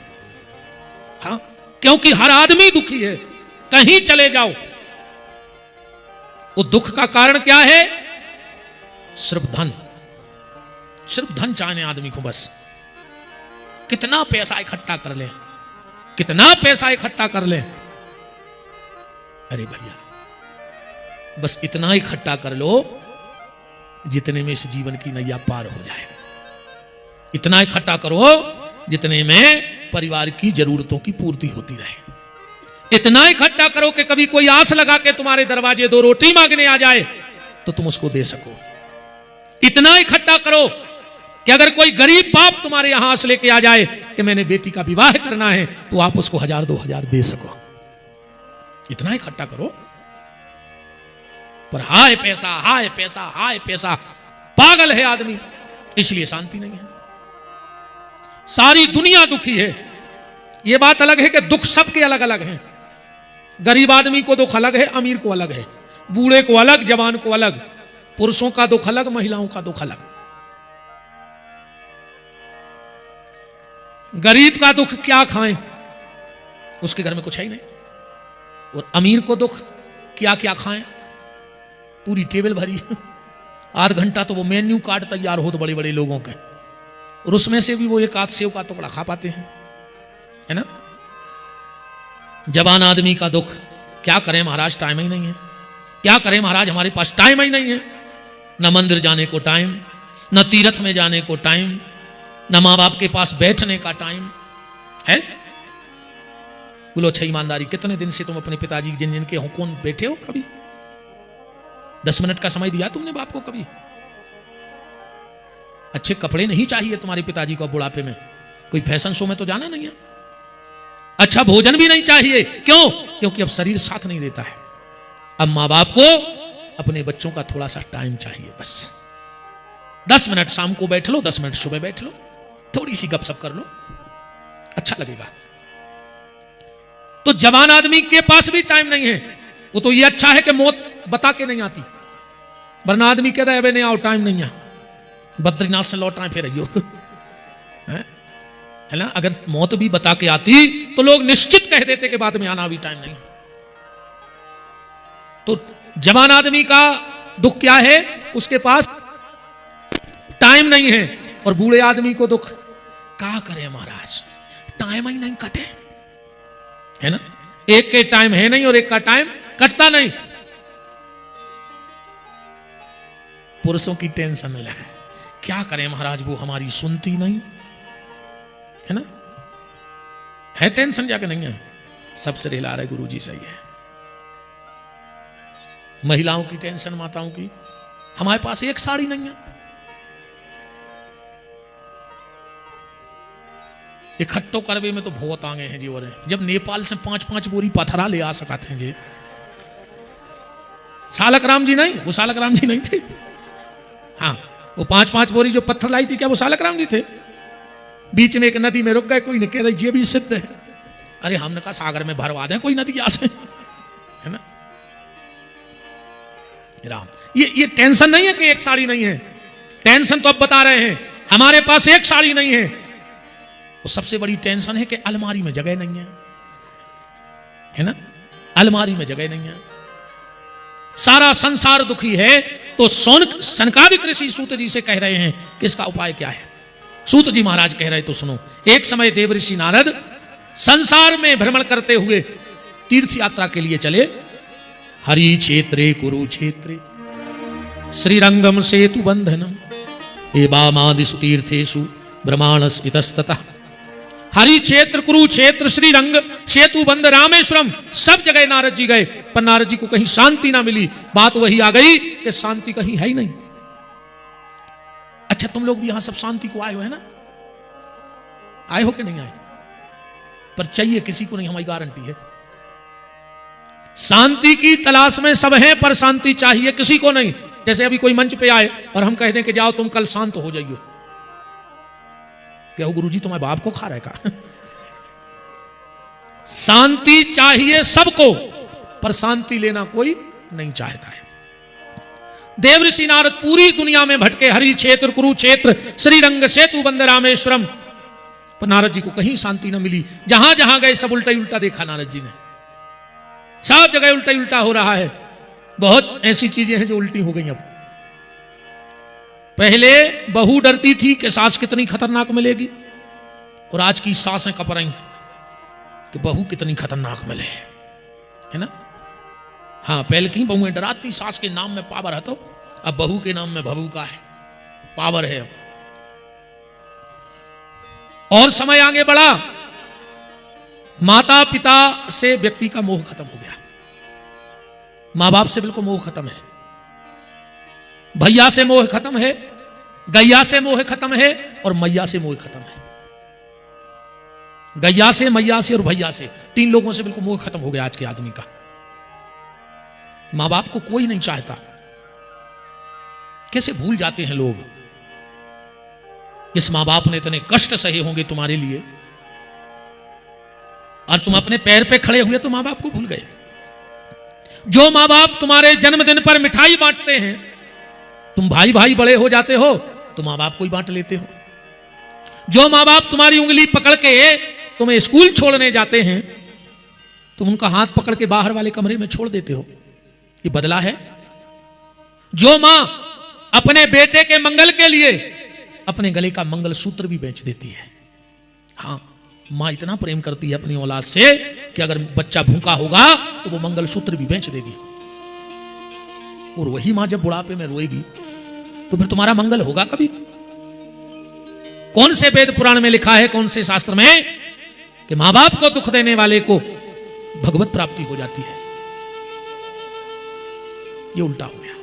हाँ, क्योंकि हर आदमी दुखी है, कहीं चले जाओ। वो दुख का कारण क्या है? सिर्फ धन, सिर्फ धन चाहने आदमी को। बस कितना पैसा इकट्ठा कर ले, कितना पैसा इकट्ठा कर ले, अरे भैया बस इतना इकट्ठा कर लो जितने में इस जीवन की नैया पार हो जाए। इतना इकट्ठा करो जितने में परिवार की जरूरतों की पूर्ति होती रहे। इतना इकट्ठा करो कि कभी कोई आस लगा के तुम्हारे दरवाजे 2 रोटी मांगने आ जाए तो तुम उसको दे सको। इतना इकट्ठा करो कि अगर कोई गरीब बाप तुम्हारे यहां आस लेके आ जाए कि मैंने बेटी का विवाह करना है, तो आप उसको 1000-2000 दे सको। इतना इकट्ठा करो। पर हाय पैसा, हाय पैसा, हाय पैसा, पागल है आदमी, इसलिए शांति नहीं है। सारी दुनिया दुखी है। यह बात अलग है कि दुख सबके अलग अलग हैं। गरीब आदमी को दुख अलग है, अमीर को अलग है, बूढ़े को अलग, जवान को अलग, पुरुषों का दुख अलग, महिलाओं का दुख अलग। गरीब का दुख क्या खाएं, उसके घर में कुछ है ही नहीं। और अमीर को दुख क्या क्या खाएं, पूरी टेबल भरी। आध घंटा तो वो मेन्यू कार्ड तैयार हो तो बड़े बड़े लोगों के, और उसमें से भी वो एक आध सेव का टुकड़ा खा पाते हैं, है ना। जवान आदमी का दुख, क्या करें महाराज, टाइम ही नहीं है। क्या करें महाराज, हमारे पास टाइम ही नहीं है। न मंदिर जाने को टाइम, न तीर्थ में जाने को टाइम, न माँ बाप के पास बैठने का टाइम है। बोलो अच्छा ईमानदारी, कितने दिन से तुम अपने पिताजी जिन जिन के हो कौन बैठे हो? कभी 10 मिनट का समय दिया तुमने बाप को? कभी अच्छे कपड़े नहीं चाहिए तुम्हारे पिताजी को बुढ़ापे में? कोई फैशन शो में तो जाना नहीं है। अच्छा भोजन भी नहीं चाहिए, क्यों? क्योंकि अब शरीर साथ नहीं देता है। अब माँ बाप को अपने बच्चों का थोड़ा सा टाइम चाहिए। बस 10 मिनट शाम को बैठ लो, 10 मिनट सुबह बैठ लो, थोड़ी सी गपशप कर लो, अच्छा लगेगा। तो जवान आदमी के पास भी टाइम नहीं है। वो तो ये अच्छा है कि मौत बता के नहीं आती, वरना आदमी कहता है अबे नहीं आओ, टाइम नहीं है, बद्रीनाथ से लौट आए फिर आइयो, है ना। अगर मौत भी बता के आती तो लोग निश्चित कह देते कि बाद में आना, भी टाइम नहीं। तो जवान आदमी का दुख क्या है? उसके पास टाइम नहीं है। और बूढ़े आदमी को दुख, क्या करे महाराज, टाइम ही नहीं कटे, है ना। एक के टाइम है नहीं और एक का टाइम कटता नहीं। पुरुषों की टेंशन अलग है, क्या करें महाराज, वो हमारी सुनती नहीं, है ना। है टेंशन जाके नहीं है, सबसे रिला रहे गुरुजी सही है। महिलाओं की टेंशन, माताओं की, हमारे पास एक साड़ी नहीं है। इकट्ठो करवे में तो बहुत आगे हैं जी। और जब नेपाल से 5-5 बोरी पत्थरा ले आ सकते हैं जी। सालक राम जी नहीं, वो सालक राम जी नहीं थे। हाँ, वो 5-5 बोरी जो पत्थर लाई थी, क्या वो सालक राम जी थे? बीच में एक नदी में रुक गए, कोई ने कह ये भी सिद्ध है। अरे हमने कहा सागर में भरवा दें कोई नदी से, है ना। राम, ये टेंशन नहीं है कि एक साड़ी नहीं है। टेंशन तो अब बता रहे हैं, हमारे पास एक साड़ी नहीं है। वो सबसे बड़ी टेंशन है कि अलमारी में जगह नहीं है ना। अलमारी में जगह नहीं है। सारा संसार दुखी है तो सनकादिक ऋषि सूत जी से कह रहे हैं कि इसका उपाय क्या है। सूत जी महाराज कह रहे तो सुनो। एक समय देवऋषि नारद संसार में भ्रमण करते हुए तीर्थ यात्रा के लिए चले। हरि क्षेत्रे कुरुक्षेत्रे श्रीरंगम सेतु बंधनम एवामादिषु तीर्थेषु ब्रह्माणस इतस्ततः। हरि क्षेत्र, कुरुक्षेत्र, श्रीरंग, सेतु बंध, रामेश्वरम, सब जगह नारद जी गए, पर नारद जी को कहीं शांति ना मिली। बात वही आ गई कि शांति कहीं है ही नहीं। अच्छा, तुम लोग भी यहां सब शांति को आए हो, है ना? आए हो कि नहीं आए? पर चाहिए किसी को नहीं, हमारी गारंटी है। शांति की तलाश में सब हैं, पर शांति चाहिए किसी को नहीं। जैसे अभी कोई मंच पे आए और हम कह दें कि जाओ तुम कल शांत हो जाइयो, क्या हो गुरुजी तुम्हारे बाप को खा रहेगा? शांति चाहिए सबको, पर शांति लेना कोई नहीं चाहता है। देवऋषि नारद पूरी दुनिया में भटके, हरि क्षेत्र, कुरुक्षेत्र, श्रीरंग, सेतु बंध, रामेश्वरम, पर नारद जी को कहीं शांति न मिली। जहां जहां गए सब उल्टा ही उल्टा देखा नारद जी ने। सब जगह उल्टा ही उल्टा हो रहा है। बहुत ऐसी चीजें हैं जो उल्टी हो गई। अब पहले बहू डरती थी कि सास कितनी खतरनाक मिलेगी, और आज की सासें कप रही कि बहू कितनी खतरनाक मिले, है ना? हाँ, पहले की बहुएं डराती, सास के नाम में पावर है, तो अब बहू के नाम में बहू का है, पावर है। अब और समय आगे बढ़ा, माता पिता से व्यक्ति का मोह खत्म हो गया। मां बाप से बिल्कुल मोह खत्म है, भैया से मोह खत्म है, गैया से मोह खत्म है, और मैया से मोह खत्म है। गैया से, मैया से और भैया से, तीन लोगों से बिल्कुल मोह खत्म हो गया आज के आदमी का। मां बाप को कोई नहीं चाहता। कैसे भूल जाते हैं लोग। इस मां बाप ने इतने कष्ट सहे होंगे तुम्हारे लिए, और तुम अपने पैर पे खड़े हुए तो मां बाप को भूल गए। जो मां बाप तुम्हारे जन्मदिन पर मिठाई बांटते हैं, तुम भाई भाई बड़े हो जाते हो तो मां बाप को ही बांट लेते हो। जो मां बाप तुम्हारी उंगली पकड़ के तुम्हें स्कूल छोड़ने जाते हैं, तुम उनका हाथ पकड़ के बाहर वाले कमरे में छोड़ देते हो। ये बदला है। जो मां अपने बेटे के मंगल के लिए अपने गले का मंगलसूत्र भी बेच देती है। हाँ, मां इतना प्रेम करती है अपनी औलाद से कि अगर बच्चा भूखा होगा तो वो मंगलसूत्र भी बेच देगी। और वही मां जब बुढ़ापे में रोएगी तो फिर तुम्हारा मंगल होगा कभी? कौन से वेद पुराण में लिखा है, कौन से शास्त्र में, कि मां बाप को दुख देने वाले को भगवत प्राप्ति हो जाती है? ये उल्टा हो गया।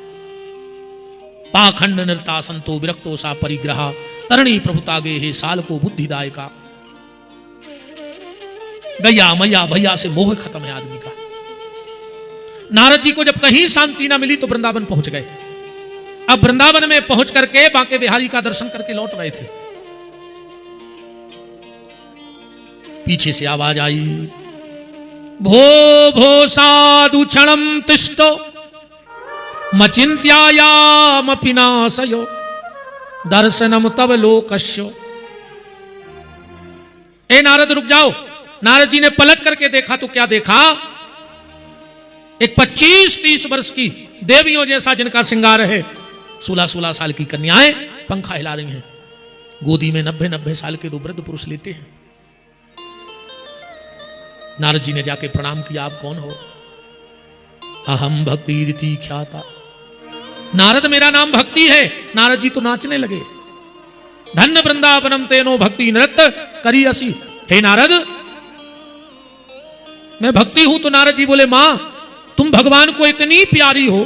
पाखंड निर्ता संतो विरक्तो सा परिग्रह तरणी प्रभुतागे हे साल को बुद्धिदायका। गैया मैया भैया से मोह खत्म है आदमी का। नारद जी को जब कहीं शांति ना मिली तो वृंदावन पहुंच गए। अब वृंदावन में पहुंच करके बांके बिहारी का दर्शन करके लौट रहे थे। पीछे से आवाज आई, भो भो साधु क्षणम तिष्ठो मचिंत्यायामपि नाशयो दर्शनम तव लोकस्यो। ए नारद रुक जाओ। नारद जी ने पलट करके देखा तो क्या देखा? एक 25-30 वर्ष की देवियों जैसा जिनका श्रृंगार है, 16-16 साल की कन्याएं पंखा हिला रही हैं, गोदी में 90-90 साल के दो वृद्ध पुरुष लेटे हैं। नारद जी ने जाके प्रणाम किया, आप कौन हो? अहम भक्ति रीति ख्याता। नारद मेरा नाम भक्ति है। नारद जी तो नाचने लगे। धन्य वृंदावनम तेनो भक्ति नृत्य करी असी। हे नारद, मैं भक्ति हूं। तो नारद जी बोले, मां तुम भगवान को इतनी प्यारी हो,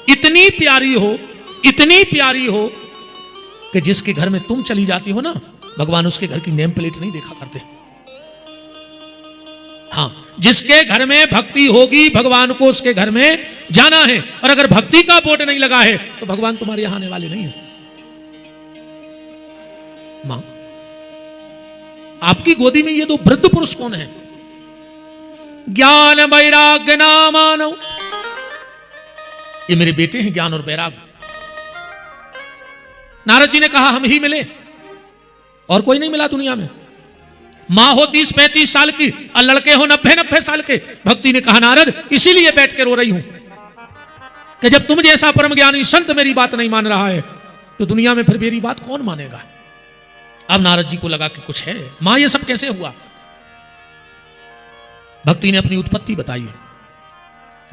इतनी प्यारी हो, इतनी प्यारी हो कि जिसके घर में तुम चली जाती हो ना, भगवान उसके घर की नेम प्लेट नहीं देखा करते। हाँ, जिसके घर में भक्ति होगी भगवान को उसके घर में जाना है, और अगर भक्ति का बोर्ड नहीं लगा है तो भगवान तुम्हारे यहां आने वाले नहीं है। मां, आपकी गोदी में ये दो वृद्ध पुरुष कौन है? ज्ञान वैराग्य नामानो। ये मेरे बेटे हैं ज्ञान और वैराग्य। नारद जी ने कहा, हम ही मिले, और कोई नहीं मिला दुनिया में। मां हो 30-35 साल की और लड़के हो 90-90 साल के। भक्ति ने कहा, नारद इसीलिए बैठ के रो रही हूं। कि जब तुम जैसा परम ज्ञानी संत मेरी बात नहीं मान रहा है तो दुनिया में फिर मेरी बात कौन मानेगा। अब नारद जी को लगा कि कुछ है, मां ये सब कैसे हुआ। भक्ति ने अपनी उत्पत्ति बताई है।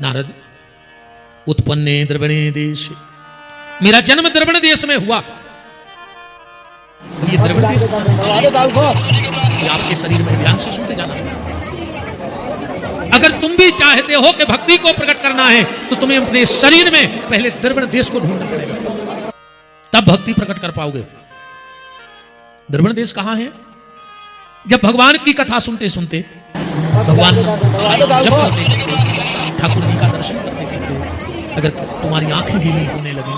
नारद, उत्पन्ने द्रविणे देश, मेरा जन्म द्रविण देश में हुआ। ये द्रविण देश ये आपके शरीर में, ध्यान से सुनते जाना। अगर तुम भी चाहते हो कि भक्ति को प्रकट करना है तो तुम्हें अपने शरीर में पहले द्रविण देश को ढूंढना पड़ेगा, तब भक्ति प्रकट कर पाओगे। द्रविण देश कहां है? जब भगवान की कथा सुनते सुनते, भगवान जब करते ठाकुर जी का दर्शन करते करते अगर तुम्हारी आंखें गीली होने लगी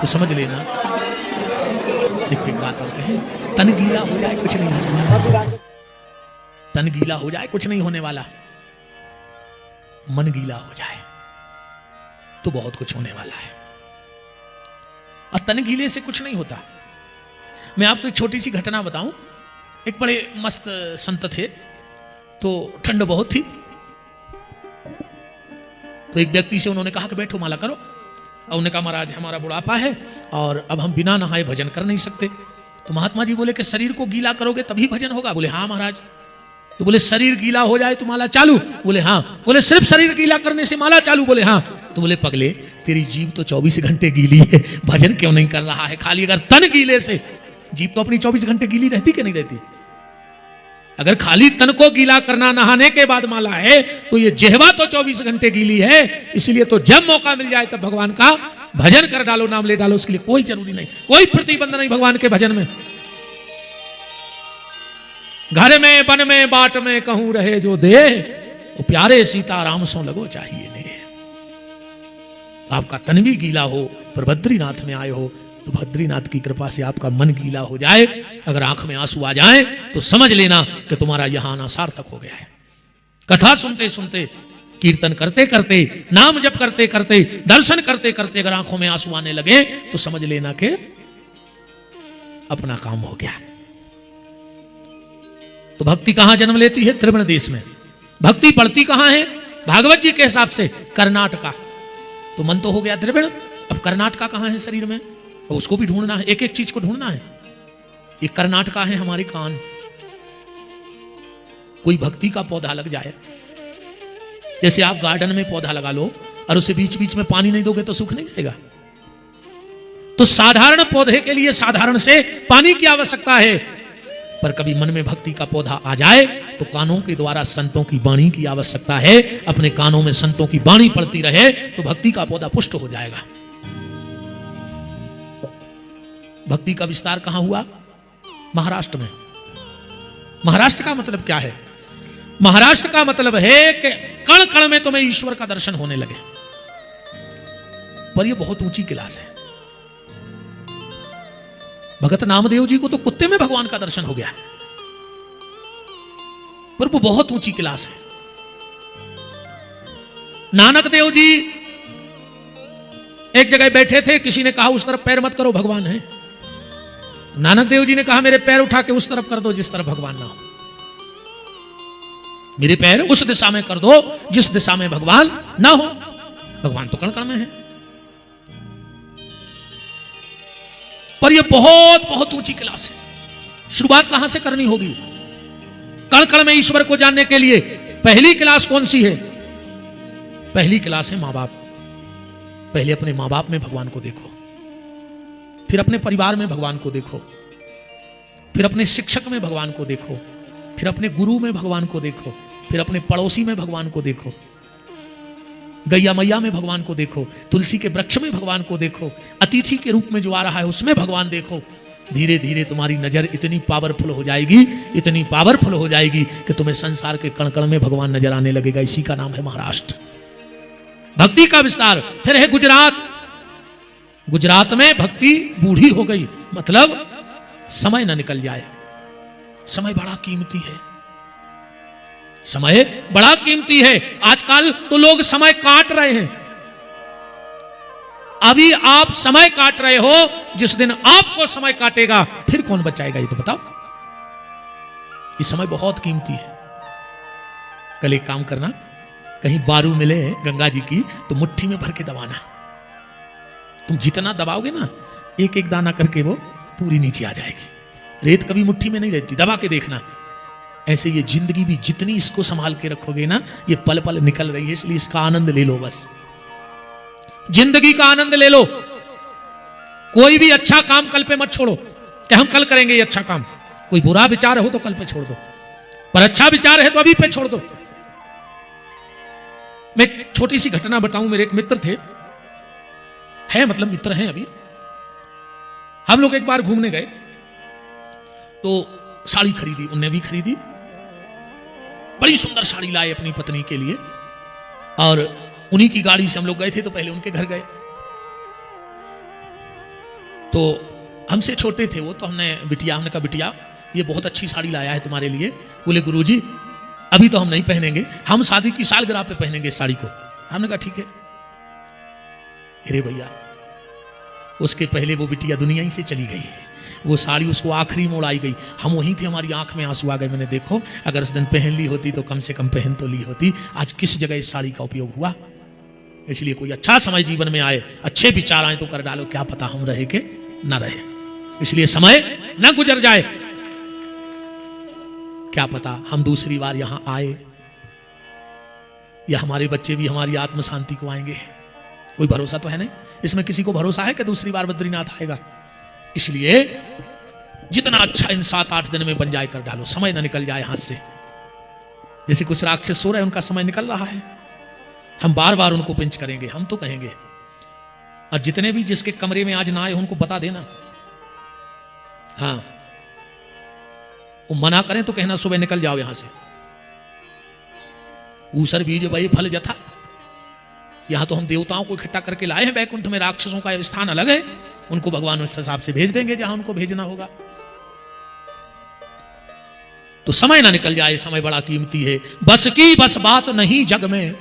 तो समझ लेना। देखो एक बात और कहें, तन गीला हो जाए कुछ नहीं होने वाला, तन गीला हो जाए कुछ नहीं होने वाला, मन गीला हो जाए तो बहुत कुछ होने वाला है। और तन गीले से कुछ नहीं होता। मैं आपको एक छोटी सी घटना बताऊं। एक बड़े मस्त संत थे, तो ठंड बहुत थी, तो एक व्यक्ति से उन्होंने कहा कि बैठो माला करो। और उन्होंने कहा महाराज हमारा बुढ़ापा है और अब हम बिना नहाए भजन कर नहीं सकते। तो महात्मा जी बोले कि शरीर को गीला करोगे तभी भजन होगा। बोले हाँ महाराज। तो बोले शरीर गीला हो जाए तो माला चालू। बोले हाँ। बोले सिर्फ शरीर गीला करने से माला चालू। बोले हाँ। तो बोले पगले, तेरी जीभ तो 24 घंटे गीली है, भजन क्यों नहीं कर रहा है खाली? अगर तन गीले से, जीभ तो अपनी 24 घंटे गीली रहती कि नहीं रहती? अगर खाली तन को गीला करना नहाने के बाद माला है तो ये जिह्वा तो 24 घंटे गीली है। इसलिए तो जब मौका मिल जाए तब भगवान का भजन कर डालो, नाम ले डालो। उसके लिए कोई जरूरी नहीं, कोई प्रतिबंध नहीं भगवान के भजन में। घर में वन में बाट में कहूं रहे जो दे, वो प्यारे सीताराम सो लगो चाहिए नहीं। आपका तन भी गीला हो पर बद्रीनाथ में आए हो तो बद्रीनाथ की कृपा से आपका मन गीला हो जाए। अगर आंख में आंसू आ जाए तो समझ लेना कि तुम्हारा यहां आना सार्थक हो गया है। कथा सुनते सुनते, कीर्तन करते करते, नाम जप करते करते, दर्शन करते करते अगर आंखों में आंसू आने लगे तो समझ लेना कि अपना काम हो गया। तो भक्ति कहां जन्म लेती है? द्रविण देश में। भक्ति पड़ती कहां है? भागवत जी के हिसाब से कर्नाटका। तो मन तो हो गया द्रविण, अब कर्नाटका कहां है शरीर में? और उसको भी ढूंढना है, एक एक चीज को ढूंढना है। एक कर्नाटका है हमारे कान। कोई भक्ति का पौधा लग जाए, जैसे आप गार्डन में पौधा लगा लो और उसे बीच बीच में पानी नहीं दोगे तो सूख नहीं जाएगा। तो साधारण पौधे के लिए साधारण से पानी की आवश्यकता है, पर कभी मन में भक्ति का पौधा आ जाए तो कानों के द्वारा संतों की वाणी की आवश्यकता है। अपने कानों में संतों की वाणी पड़ती रहे तो भक्ति का पौधा पुष्ट हो जाएगा। भक्ति का विस्तार कहां हुआ? महाराष्ट्र में। महाराष्ट्र का मतलब क्या है? महाराष्ट्र का मतलब है कि कण कण में तुम्हें ईश्वर का दर्शन होने लगे। पर यह बहुत ऊंची क्लास है। भगत नामदेव जी को तो कुत्ते में भगवान का दर्शन हो गया, पर वो बहुत ऊंची क्लास है। नानक देव जी एक जगह बैठे थे, किसी ने कहा उस तरफ पैर मत करो भगवान है। नानक देव जी ने कहा मेरे पैर उठा के उस तरफ कर दो जिस तरफ भगवान ना हो। मेरे पैर उस दिशा में कर दो जिस दिशा में भगवान ना हो। भगवान तो कण कण में है। पर यह बहुत बहुत ऊंची क्लास है। शुरुआत कहां से करनी होगी? कण कण में ईश्वर को जानने के लिए पहली क्लास कौन सी है? पहली क्लास है मां बाप। पहले अपने मां बाप में भगवान को देखो, फिर अपने परिवार में भगवान को देखो, फिर अपने शिक्षक में भगवान को देखो, फिर अपने गुरु में भगवान को देखो, फिर अपने पड़ोसी में भगवान को देखो, गैया मैया में भगवान को देखो, तुलसी के वृक्ष में भगवान को देखो, अतिथि के रूप में जो आ रहा है उसमें भगवान देखो। धीरे धीरे तुम्हारी नजर इतनी पावरफुल हो जाएगी, इतनी पावरफुल हो जाएगी कि तुम्हें संसार के कण कण में भगवान नजर आने लगेगा। इसी का नाम है महाराष्ट्र। भक्ति का विस्तार। फिर है गुजरात। गुजरात में भक्ति बूढ़ी हो गई, मतलब समय न निकल जाए। समय बड़ा कीमती है। समय बड़ा कीमती है। आजकल तो लोग समय काट रहे हैं। अभी आप समय काट रहे हो, जिस दिन आपको समय काटेगा फिर कौन बचाएगा ये तो बताओ। ये समय बहुत कीमती है। कल एक काम करना, कहीं बारू मिले गंगा जी की तो मुट्ठी में भर के दबाना। तुम जितना दबाओगे ना, एक एक दाना करके वो पूरी नीचे आ जाएगी। रेत कभी मुट्ठी में नहीं रहती, दबा के देखना। ऐसे ये जिंदगी भी जितनी इसको संभाल के रखोगे ना, ये पल पल निकल रही है, इसलिए इसका आनंद ले लो। बस जिंदगी का आनंद ले लो। कोई भी अच्छा काम कल पे मत छोड़ो कि हम कल करेंगे ये अच्छा काम। कोई बुरा विचार हो तो कल पे छोड़ दो, पर अच्छा विचार है तो अभी पे छोड़ दो। मैं एक छोटी सी घटना बताऊं। मेरे एक मित्र थे, मतलब मित्र हैं अभी। हम लोग एक बार घूमने गए तो साड़ी खरीदी, उनने भी खरीदी। बड़ी सुंदर साड़ी लाए अपनी पत्नी के लिए, और उन्हीं की गाड़ी से हम लोग गए थे। तो पहले उनके घर गए, तो हमसे छोटे थे वो, तो हमने कहा बिटिया ये बहुत अच्छी साड़ी लाया है तुम्हारे लिए। बोले गुरुजी अभी तो हम नहीं पहनेंगे, हम शादी की सालगिरह पे पहनेंगे इस साड़ी को। हमने कहा ठीक है। अरे भैया, उसके पहले वो बिटिया दुनिया ही से चली गई। वो साड़ी उसको आखिरी मोड़ आई गई। हम वहीं थे, हमारी आंख में आंसू आ गए। मैंने देखो अगर उस दिन पहन ली होती तो कम से कम पहन तो ली होती। आज किस जगह इस साड़ी का उपयोग हुआ। इसलिए कोई अच्छा समय जीवन में आए, अच्छे विचार आए तो कर डालो, क्या पता हम रहे के ना रहे। इसलिए समय ना गुजर जाए, क्या पता हम दूसरी बार यहां आए, या हमारे बच्चे भी हमारी आत्म शांति को आएंगे। कोई भरोसा तो है नहीं। इसमें किसी को भरोसा है कि दूसरी बार बद्रीनाथ आएगा। इसलिए जितना अच्छा इन 7-8 दिन में बन जाए कर डालो, समय ना निकल जाए हाथ से। जैसे कुछ राक्षस सो रहे हैं, उनका समय निकल रहा है, हम बार बार उनको पिंच करेंगे, हम तो कहेंगे। और जितने भी जिसके कमरे में आज ना आए उनको बता देना। हाँ, वो मना करें तो कहना सुबह निकल जाओ यहां से। ऊसर बीज वही फल जथा। यहां तो हम देवताओं को इकट्ठा करके लाए हैं बैकुंठ में, राक्षसों का स्थान अलग है। उनको भगवान उस हिसाब से भेज देंगे जहां उनको भेजना होगा। तो समय ना निकल जाए, समय बड़ा कीमती है। बस की बस बात नहीं जग में,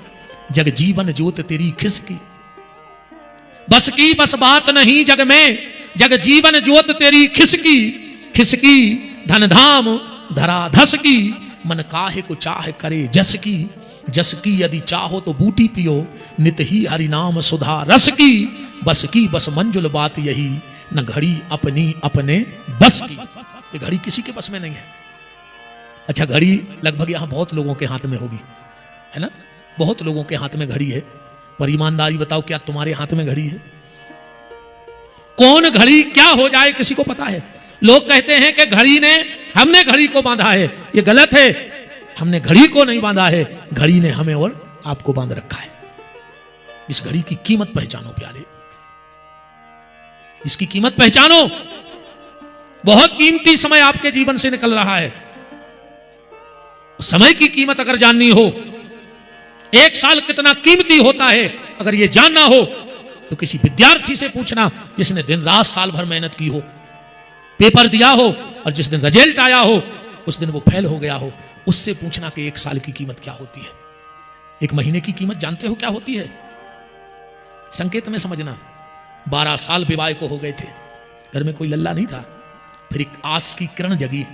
जग जीवन ज्योत तेरी खिसकी। बस की बस बात नहीं जग में, जग जीवन ज्योत तेरी खिसकी। खिसकी धन धाम धरा धस की, मन काहे को चाह करे जस की। जस की यदि चाहो तो बूटी पियो, नित ही हरि नाम सुधा रस की। बस की बस मंजुल बात यही, न घड़ी अपनी अपने बस की। ये घड़ी किसी के बस में नहीं है। अच्छा, घड़ी लगभग यहां बहुत लोगों के हाथ में होगी, है ना? बहुत लोगों के हाथ में घड़ी है, पर ईमानदारी बताओ क्या तुम्हारे हाथ में घड़ी है? कौन घड़ी क्या हो जाए किसी को पता है? लोग कहते हैं कि हमने घड़ी को बांधा है। ये गलत है। हमने घड़ी को नहीं बांधा है, घड़ी ने हमें और आपको बांध रखा है। इस घड़ी की कीमत पहचानो प्यारे, इसकी कीमत पहचानो। बहुत कीमती समय आपके जीवन से निकल रहा है। समय की कीमत अगर जाननी हो, एक साल कितना कीमती होता है अगर ये जानना हो, तो किसी विद्यार्थी से पूछना जिसने दिन रात साल भर मेहनत की हो, पेपर दिया हो, और जिस दिन रिजल्ट आया हो उस दिन वो फेल हो गया हो, उससे पूछना कि एक साल की कीमत क्या होती है। एक महीने की कीमत जानते हो क्या होती है? संकेत में समझना। 12 साल विवाह को हो गए थे, घर में कोई लल्ला नहीं था। फिर एक आस की किरण जगी।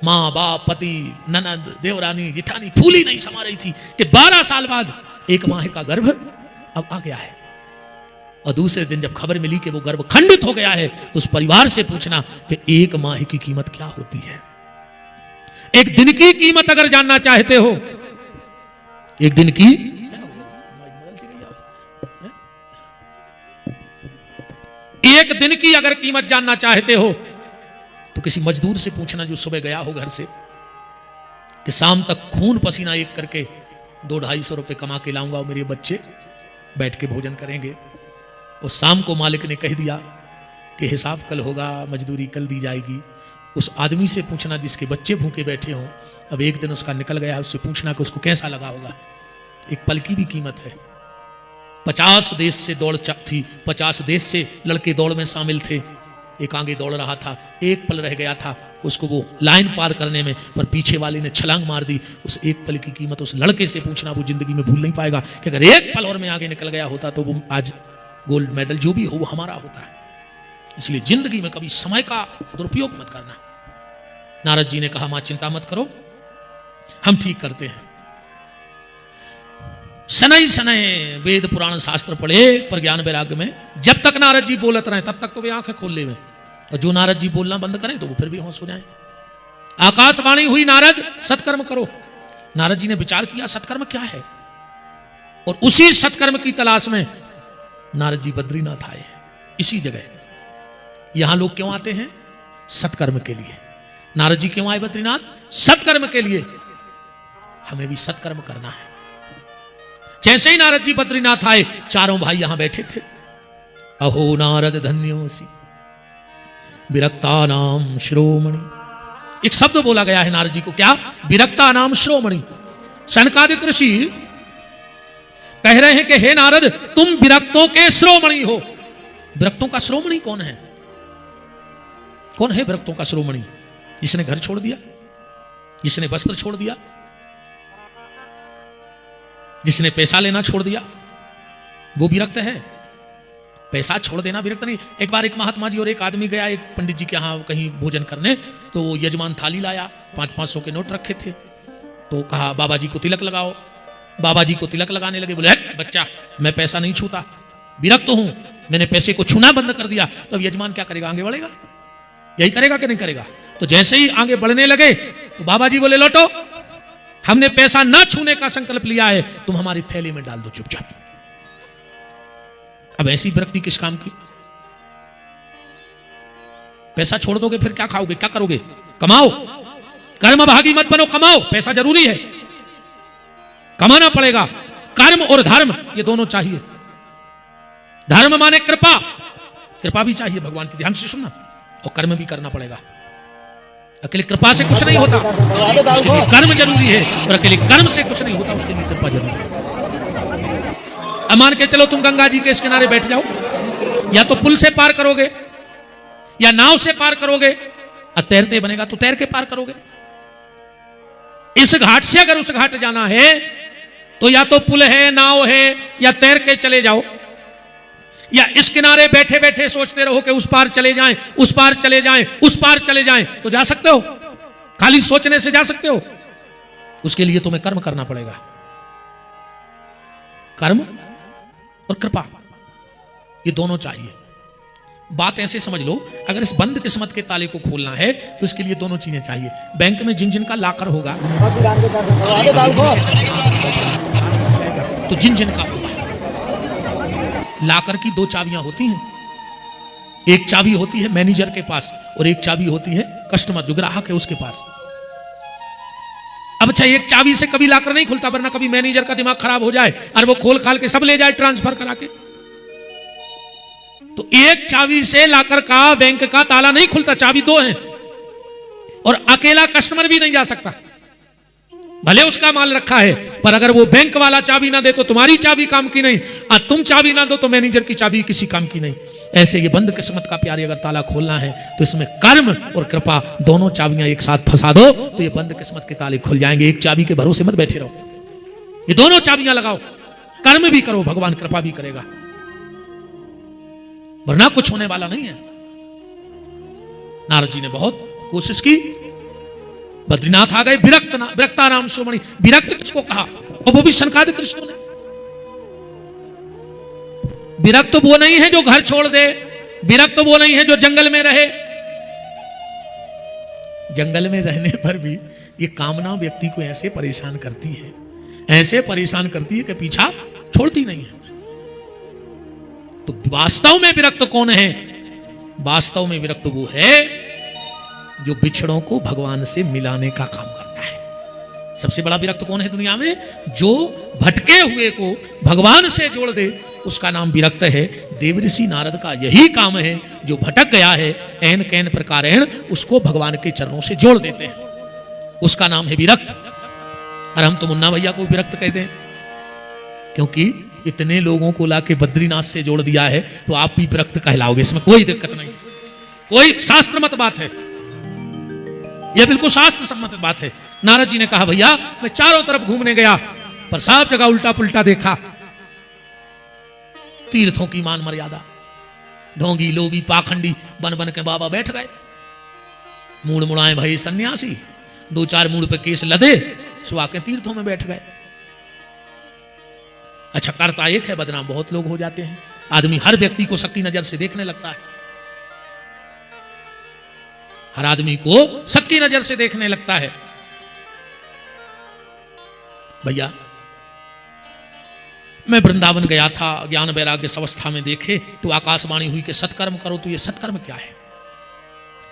माँ बाप पति ननद देवरानी जिठानी फूली नहीं समा रही थी कि 12 साल बाद एक माह का गर्भ अब आ गया है। और दूसरे दिन जब खबर मिली कि वो गर्भ खंडित हो गया है, तो उस परिवार से पूछना कि एक माह की कीमत क्या होती है। एक दिन की कीमत अगर जानना चाहते हो, एक दिन की अगर कीमत जानना चाहते हो, तो किसी मजदूर से पूछना जो सुबह गया हो घर से कि शाम तक खून पसीना एक करके 200-250 रुपए कमा के लाऊंगा और मेरे बच्चे बैठ के भोजन करेंगे। और शाम को मालिक ने कह दिया कि हिसाब कल होगा, मजदूरी कल दी जाएगी। उस आदमी से पूछना जिसके बच्चे भूखे बैठे हों, अब एक दिन उसका निकल गया है, उससे पूछना कि उसको कैसा लगा होगा। एक पल की भी कीमत है। 50 देश से दौड़ थी, 50 देश से लड़के दौड़ में शामिल थे। एक आगे दौड़ रहा था, एक पल रह गया था उसको वो लाइन पार करने में, पर पीछे वाले ने छलांग मार दी। उस एक पल की कीमत उस लड़के से पूछना, वो जिंदगी में भूल नहीं पाएगा कि अगर एक पल और में आगे निकल गया होता तो वो आज गोल्ड मेडल जो भी हो वो हमारा होता है। इसलिए जिंदगी में कभी समय का दुरुपयोग मत करना। नारद जी ने कहा, मां चिंता मत करो, हम ठीक करते हैं। सनई सनय वेद पुराण शास्त्र पढ़े पर ज्ञान वैराग्य में जब तक नारद जी बोलत रहे तब तक तो वे आंखें खोल ले में, और जो नारद जी बोलना बंद करें तो वो फिर भी होश हो जाए। आकाशवाणी हुई नारद सत्कर्म करो। नारद जी ने विचार किया सत्कर्म क्या है, और उसी सत्कर्म की तलाश में नारद जी बद्रीनाथ आए। इसी जगह यहां लोग क्यों आते हैं? सत्कर्म के लिए। नारद जी क्यों आए बद्रीनाथ? सत्कर्म के लिए। हमें भी सत्कर्म करना है। जैसे ही नारद जी बद्रीनाथ आए, चारों भाई यहां बैठे थे। अहो नारद धन्योसी विरक्ता नाम शिरोमणि। एक शब्द बोला गया है नारद जी को, क्या? विरक्ता नाम शिरोमणि। सनकादिक ऋषि कह रहे हैं कि हे नारद, तुम विरक्तों के शिरोमणि हो। विरक्तों का शिरोमणि कौन है? कौन है विरक्तों का शिरोमणि? जिसने घर छोड़ दिया, जिसने वस्त्र छोड़ दिया, जिसने पैसा लेना छोड़ दिया, वो विरक्त है। पैसा छोड़ देना विरक्त नहीं। एक बार एक महात्मा जी और एक आदमी गया एक पंडित जी के यहाँ कहीं भोजन करने, तो यजमान थाली लाया, 500-500 के नोट रखे थे। तो कहा बाबा जी को तिलक लगाओ। बाबा जी को तिलक लगाने लगे। बोले बच्चा, मैं पैसा नहीं छूता, विरक्त हूं, मैंने पैसे को छूना बंद कर दिया। तो यजमान क्या करेगा? आगे बढ़ेगा? यही करेगा कि नहीं करेगा? तो जैसे ही आगे बढ़ने लगे तो बाबा जी बोले लौटो, हमने पैसा ना छूने का संकल्प लिया है, तुम हमारी थैली में डाल दो चुपचाप। अब ऐसी विरक्ति किस काम की? पैसा छोड़ दोगे फिर क्या खाओगे, क्या करोगे? कमाओ, कर्म भागी मत बनो, कमाओ। पैसा जरूरी है, कमाना पड़ेगा। कर्म और धर्म ये दोनों चाहिए। धर्म माने कृपा, कृपा भी चाहिए भगवान की, ध्यान से सुनना। और कर्म भी करना पड़ेगा। अकेले कृपा से कुछ नहीं होता, उसके लिए कर्म जरूरी है। और अकेले कर्म से कुछ नहीं होता, उसके लिए कृपा जरूरी है। अब मान के चलो तुम गंगा जी के इस किनारे बैठ जाओ, या तो पुल से पार करोगे या नाव से पार करोगे। और तैरते बनेगा तो तैर के पार करोगे। इस घाट से अगर उस घाट जाना है तो या तो पुल है, नाव है, या तैर के चले जाओ, या इस किनारे बैठे बैठे सोचते रहो कि उस पार चले जाएं, उस पार चले जाएं, उस पार चले जाएं। तो जा सकते हो? खाली सोचने से जा सकते हो? उसके लिए तुम्हें कर्म करना पड़ेगा। कर्म और कृपा ये दोनों चाहिए। बात ऐसे समझ लो, अगर इस बंद किस्मत के ताले को खोलना है तो इसके लिए दोनों चीजें चाहिए। बैंक में जिन जिन का लाकर होगा, तो जिन जिन का होगा, लाकर की 2 चाबियां होती हैं। एक चाबी होती है मैनेजर के पास और एक चाबी होती है कस्टमर, जो ग्राहक है, उसके पास। अब अच्छा, एक चाबी से कभी लाकर नहीं खुलता, वरना कभी मैनेजर का दिमाग खराब हो जाए और वो खोल खाल के सब ले जाए ट्रांसफर करा के। तो एक चाबी से लाकर का बैंक का ताला नहीं खुलता, चाबी 2 हैं। और अकेला कस्टमर भी नहीं जा सकता, भले उसका माल रखा है, पर अगर वो बैंक वाला चाबी ना दे तो तुम्हारी चाबी काम की नहीं, और तुम चाबी ना दो तो मैनेजर की चाबी किसी काम की नहीं। ऐसे ये बंद किस्मत का प्यारी अगर ताला खोलना है तो इसमें कर्म और कृपा दोनों चाबियां एक साथ फंसा दो तो ये बंद किस्मत के ताले खुल जाएंगे। एक चाबी के भरोसे मत बैठे रहो, ये दोनों चाबियां लगाओ। कर्म भी करो, भगवान कृपा भी करेगा, वरना कुछ होने वाला नहीं है। नारद जी ने बहुत कोशिश की, बद्रीनाथ आ गए। विरक्ता नाम शिरोमणि। विरक्त किसको कहा? और वो भी सनकादिक ऋषियों ने। विरक्त वो नहीं है जो घर छोड़ दे, विरक्त वो नहीं है जो जंगल में रहे। जंगल में रहने पर भी ये कामना व्यक्ति को ऐसे परेशान करती है, ऐसे परेशान करती है कि पीछा छोड़ती नहीं है। तो वास्तव में विरक्त कौन है? वास्तव में विरक्त वो है जो बिछड़ों को भगवान से मिलाने का काम करता है। सबसे बड़ा विरक्त कौन है दुनिया में? जो भटके हुए को भगवान से जोड़ दे, उसका नाम विरक्त है। देवऋषि नारद का यही काम है, जो भटक गया है ऐन कैन प्रकारेण उसको भगवान के चरणों से जोड़ देते हैं, उसका नाम है विरक्त। और हम तो मुन्ना भैया को विरक्त कहते हैं, क्योंकि इतने लोगों को लाके बद्रीनाथ से जोड़ दिया है, तो आप भी विरक्त कहलाओगे, इसमें कोई दिक्कत नहीं, कोई शास्त्र मत बात है, यह बिल्कुल शास्त्र सम्मत बात है। नारद जी ने कहा भैया मैं चारों तरफ घूमने गया पर सब जगह उल्टा पुल्टा देखा। तीर्थों की मान मर्यादा, ढोंगी लोभी पाखंडी बन बन के बाबा बैठ गए। मूड मुड़ाए भाई सन्यासी, 2-4 मूड पे केस लदे, सुहा के तीर्थों में बैठ गए। अच्छा, करता एक है, बदनाम बहुत लोग हो जाते हैं। आदमी हर व्यक्ति को शक्की नजर से देखने लगता है, हर आदमी को शक्की नजर से देखने लगता है। भैया, मैं वृंदावन गया था, ज्ञान वैराग्य अवस्था में देखे तो आकाशवाणी हुई कि सत्कर्म करो। तो ये सत्कर्म क्या है?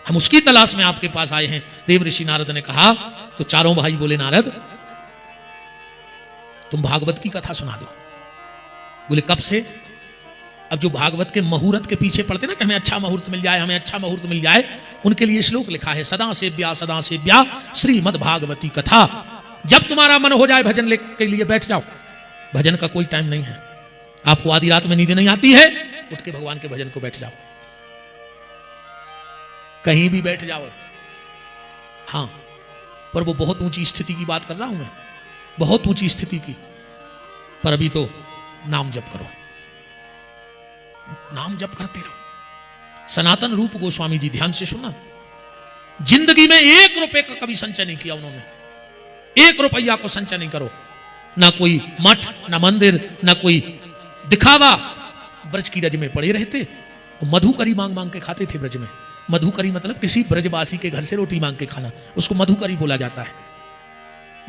हम उसकी तलाश में आपके पास आए हैं। देव ऋषि नारद ने कहा, तो चारों भाई बोले, नारद तुम भागवत की कथा सुना दो। बोले, कब से? अब जो भागवत के मुहूर्त के पीछे पड़ते ना कि हमें अच्छा मुहूर्त मिल जाए, हमें अच्छा मुहूर्त मिल जाए, उनके लिए श्लोक लिखा है, सदा सेव्या श्रीमद् भागवती कथा। जब तुम्हारा मन हो जाए भजन के लिए बैठ जाओ। भजन का कोई टाइम नहीं है। आपको आधी रात में नींद नहीं आती है, उठ के भगवान के भजन को बैठ जाओ, कहीं भी बैठ जाओ। हाँ, पर वो बहुत ऊंची स्थिति की बात कर रहा हूं मैं, बहुत ऊंची स्थिति की। पर अभी तो नाम जप करो, नाम जप करते रहो। सनातन रूप गोस्वामी जी, ध्यान से सुना, जिंदगी में 1 रुपए का कभी संचय नहीं किया उन्होंने। 1 रुपया को संचय नहीं करो, ना कोई मठ, ना मंदिर, ना कोई दिखावा। ब्रज की रज में पड़े रहते, मधुकरी मांग मांग के खाते थे ब्रज में। मधुकरी मतलब किसी ब्रजवासी के घर से रोटी मांग के खाना, उसको मधुकरी बोला जाता है।